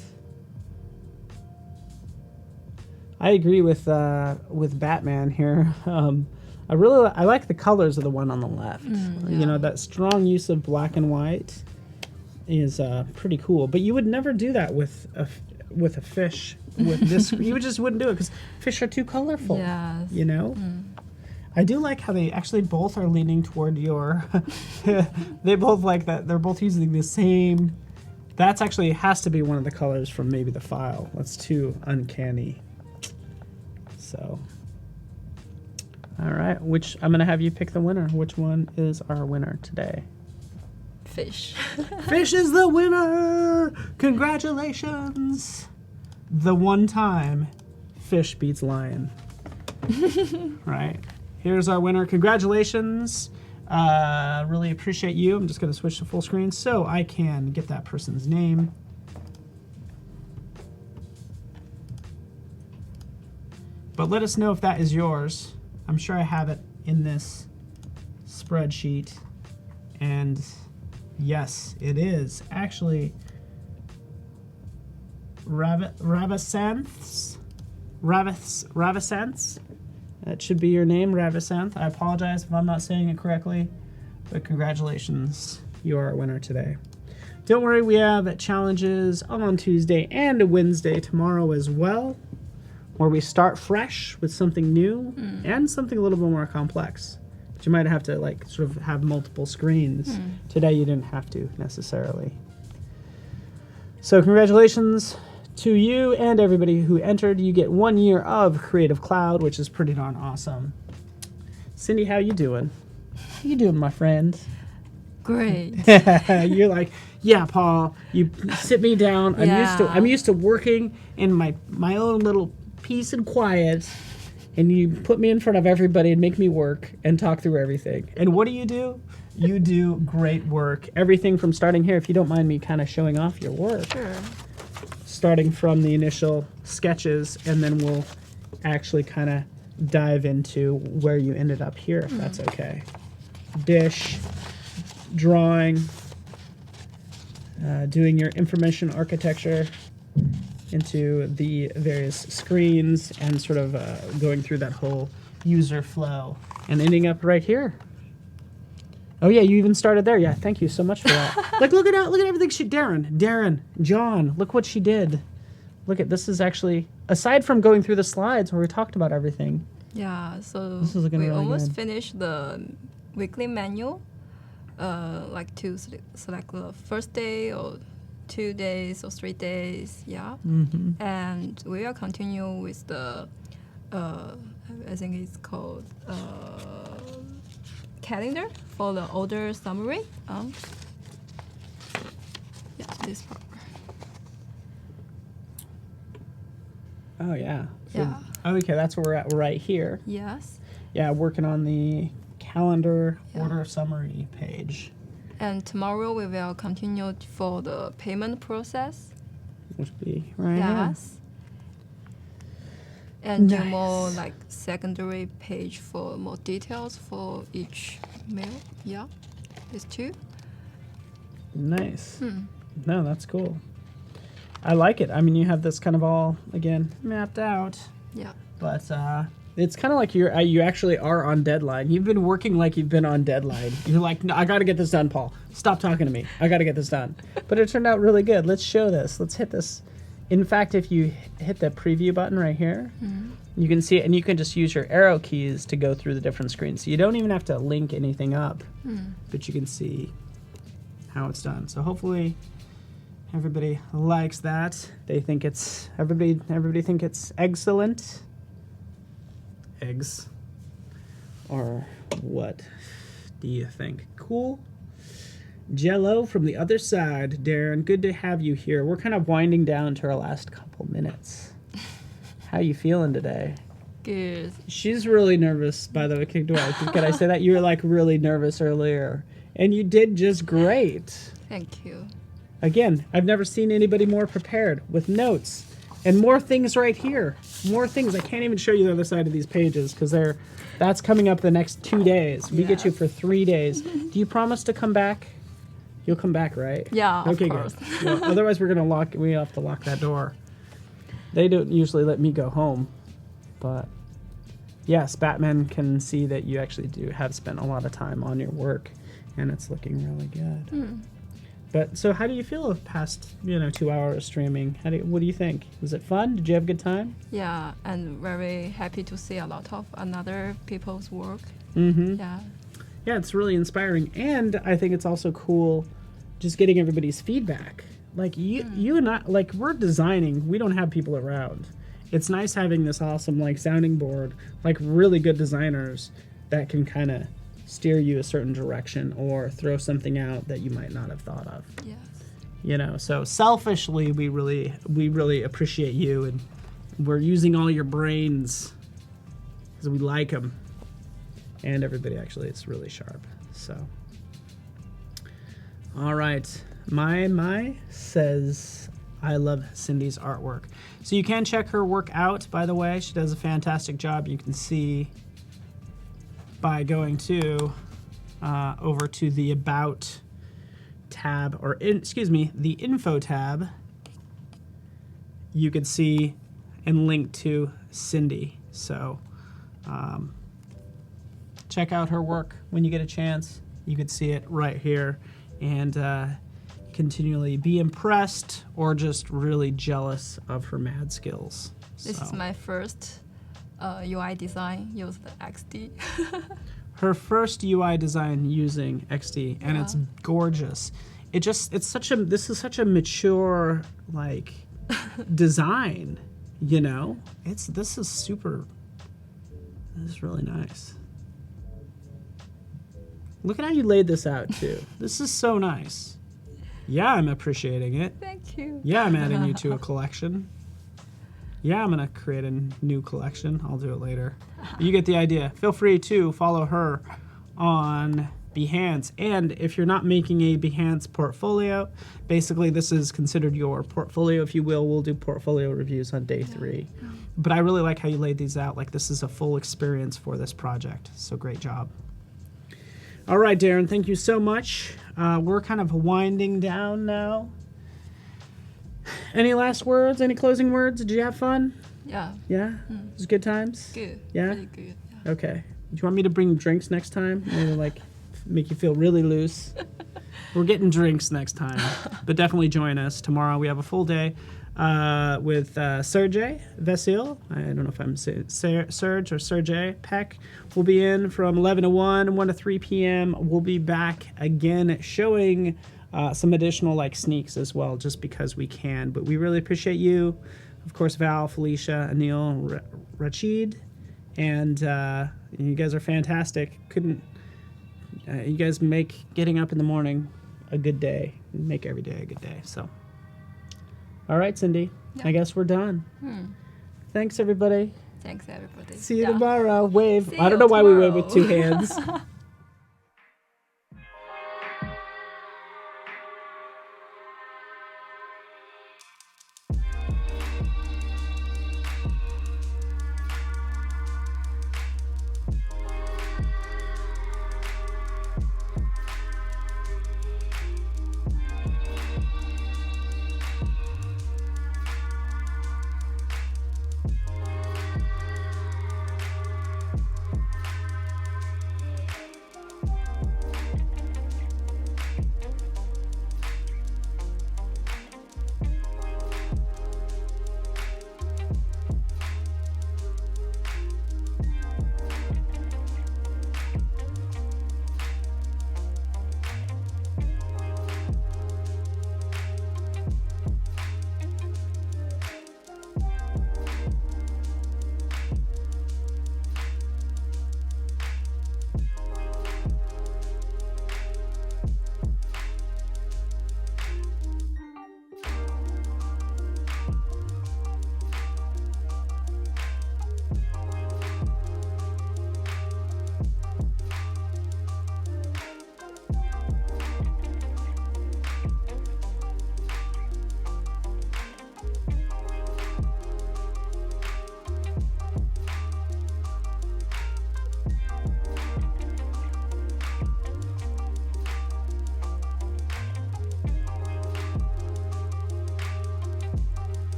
A: I agree with Batman here. I like the colors of the one on the left. You know, that strong use of black and white is pretty cool. But you would never do that with a fish. With this, you just wouldn't do it because fish are too colorful.
B: Yes.
A: You know. I do like how they actually both are leaning toward your. They both like that. They're both using the same. That's actually has to be one of the colors from maybe the file. That's too uncanny. So. All right, I'm gonna have you pick the winner. Which one is our winner today?
B: Fish.
A: Fish is the winner. Congratulations. The one time fish beats lion. Right. Here's our winner. Congratulations. Really appreciate you. I'm just going to switch to full screen so I can get that person's name. But let us know if that is yours. I'm sure I have it in this spreadsheet. And yes, it is. Actually, Ravisanth. That should be your name, Ravisanth. I apologize if I'm not saying it correctly, but congratulations. You are our winner today. Don't worry, we have challenges on Tuesday and Wednesday tomorrow as well, where we start fresh with something new and something a little bit more complex. But you might have to like sort of have multiple screens. Today you didn't have to necessarily. So congratulations to you and everybody who entered. You get 1 year of Creative Cloud, which is pretty darn awesome. Cindy, how you doing? How you doing, my friend?
B: Great.
A: You're like, yeah, Paul, you sit me down. I'm used to working in my own little peace and quiet, and you put me in front of everybody and make me work and talk through everything. And what do? You do great work. Everything from starting here, if you don't mind me kind of showing off your work.
B: Sure.
A: Starting from the initial sketches, and then we'll actually kind of dive into where you ended up here, if that's okay. Dish, drawing, doing your information architecture into the various screens, and sort of going through that whole user flow, and ending up right here. Oh yeah, you even started there. Yeah, thank you so much for that. Like, look at everything Darren, John, look what she did. Look at this is actually, aside from going through the slides where we talked about everything.
B: Yeah, so
A: this is looking
B: we
A: really
B: almost
A: good.
B: finished the weekly manual, like to select the first day or 2 days or 3 days, yeah. And we will continue with the, I think it's called calendar for the order summary. Yeah, this part.
A: Oh yeah. So,
B: Yeah.
A: okay, that's where we're at right here.
B: Yes.
A: Yeah, working on the calendar order summary page.
B: And tomorrow we will continue for the payment process.
A: Which would be right here.
B: Yes. And do
A: Nice.
B: more like secondary page for more details for each mail. Yeah, these two.
A: Nice. No, that's cool. I like it. I mean, you have this kind of all, again, mapped out.
B: Yeah.
A: But it's kind of like you actually are on deadline. You've been working like you've been on deadline. You're like, no, I got to get this done, Paul. Stop talking to me. I got to get this done. But it turned out really good. Let's show this. Let's hit this. In fact, if you hit the preview button right here, You can see it, and you can just use your arrow keys to go through the different screens. So you don't even have to link anything up, but you can see how it's done. So hopefully everybody likes that. They think it's, everybody think it's excellent. Eggs. Or what do you think? Cool? Jello from the other side. Darren, good to have you here. We're kind of winding down to our last couple minutes. How you feeling today?
B: Good.
A: She's really nervous, by the way. Can I say that? You were like really nervous earlier. And you did just great.
B: Thank you.
A: Again, I've never seen anybody more prepared with notes and more things right here. More things. I can't even show you the other side of these pages because that's coming up the next 2 days. We get you for 3 days. Do you promise to come back? You'll come back, right?
B: Yeah,
A: okay,
B: of course.
A: Good. Well, otherwise, we have to lock that door. They don't usually let me go home, but yes, Batman can see that you actually have spent a lot of time on your work, and it's looking really good. But so, how do you feel the past 2 hours streaming? What do you think? Was it fun? Did you have a good time?
B: Yeah, and very happy to see a lot of other people's work.
A: Yeah, it's really inspiring, and I think it's also cool just getting everybody's feedback. Like you and I, like we're designing, we don't have people around. It's nice having this awesome like sounding board, like really good designers that can kind of steer you a certain direction or throw something out that you might not have thought of.
B: Yes.
A: So selfishly, we really appreciate you, and we're using all your brains because we like them. And everybody, actually, it's really sharp. So, all right. My says, I love Cindy's artwork. So you can check her work out, by the way. She does a fantastic job. You can see by going to over to the About tab, or the Info tab. You can see and link to Cindy. So check out her work when you get a chance. You could see it right here, and continually be impressed or just really jealous of her mad skills.
B: This is my first UI design using XD.
A: Her first UI design using XD, and it's gorgeous. This is such a mature like design, This is really nice. Look at how you laid this out too. This is so nice. Yeah, I'm appreciating it.
B: Thank you.
A: Yeah, I'm adding you to a collection. Yeah, I'm gonna create a new collection. I'll do it later. You get the idea. Feel free to follow her on Behance. And if you're not making a Behance portfolio, basically this is considered your portfolio, if you will. We'll do portfolio reviews on day 3. But I really like how you laid these out. Like, this is a full experience for this project. So great job. All right, Darren, thank you so much. We're kind of winding down now. Any last words? Any closing words? Did you have fun?
B: Yeah.
A: Yeah? It was good times?
B: Good.
A: Yeah?
B: Really good. Yeah.
A: Okay. Do you want me to bring drinks next time? Maybe make you feel really loose. We're getting drinks next time. But definitely join us. Tomorrow we have a full day with Sergey Vasil. I don't know if I'm saying Serge or Sergey Peck. We'll be in from 11 to 1, 1 to 3 p.m. We'll be back again showing some additional sneaks as well, just because we can. But we really appreciate you. Of course, Val, Felicia, Anil, Rachid, and you guys are fantastic. You guys make getting up in the morning a good day. Make every day a good day. So, all right, Cindy. Yeah. I guess we're done. Thanks, everybody.
B: Thanks, everybody.
A: See you tomorrow. Wave.
B: See
A: I don't know why we wave with 2 hands.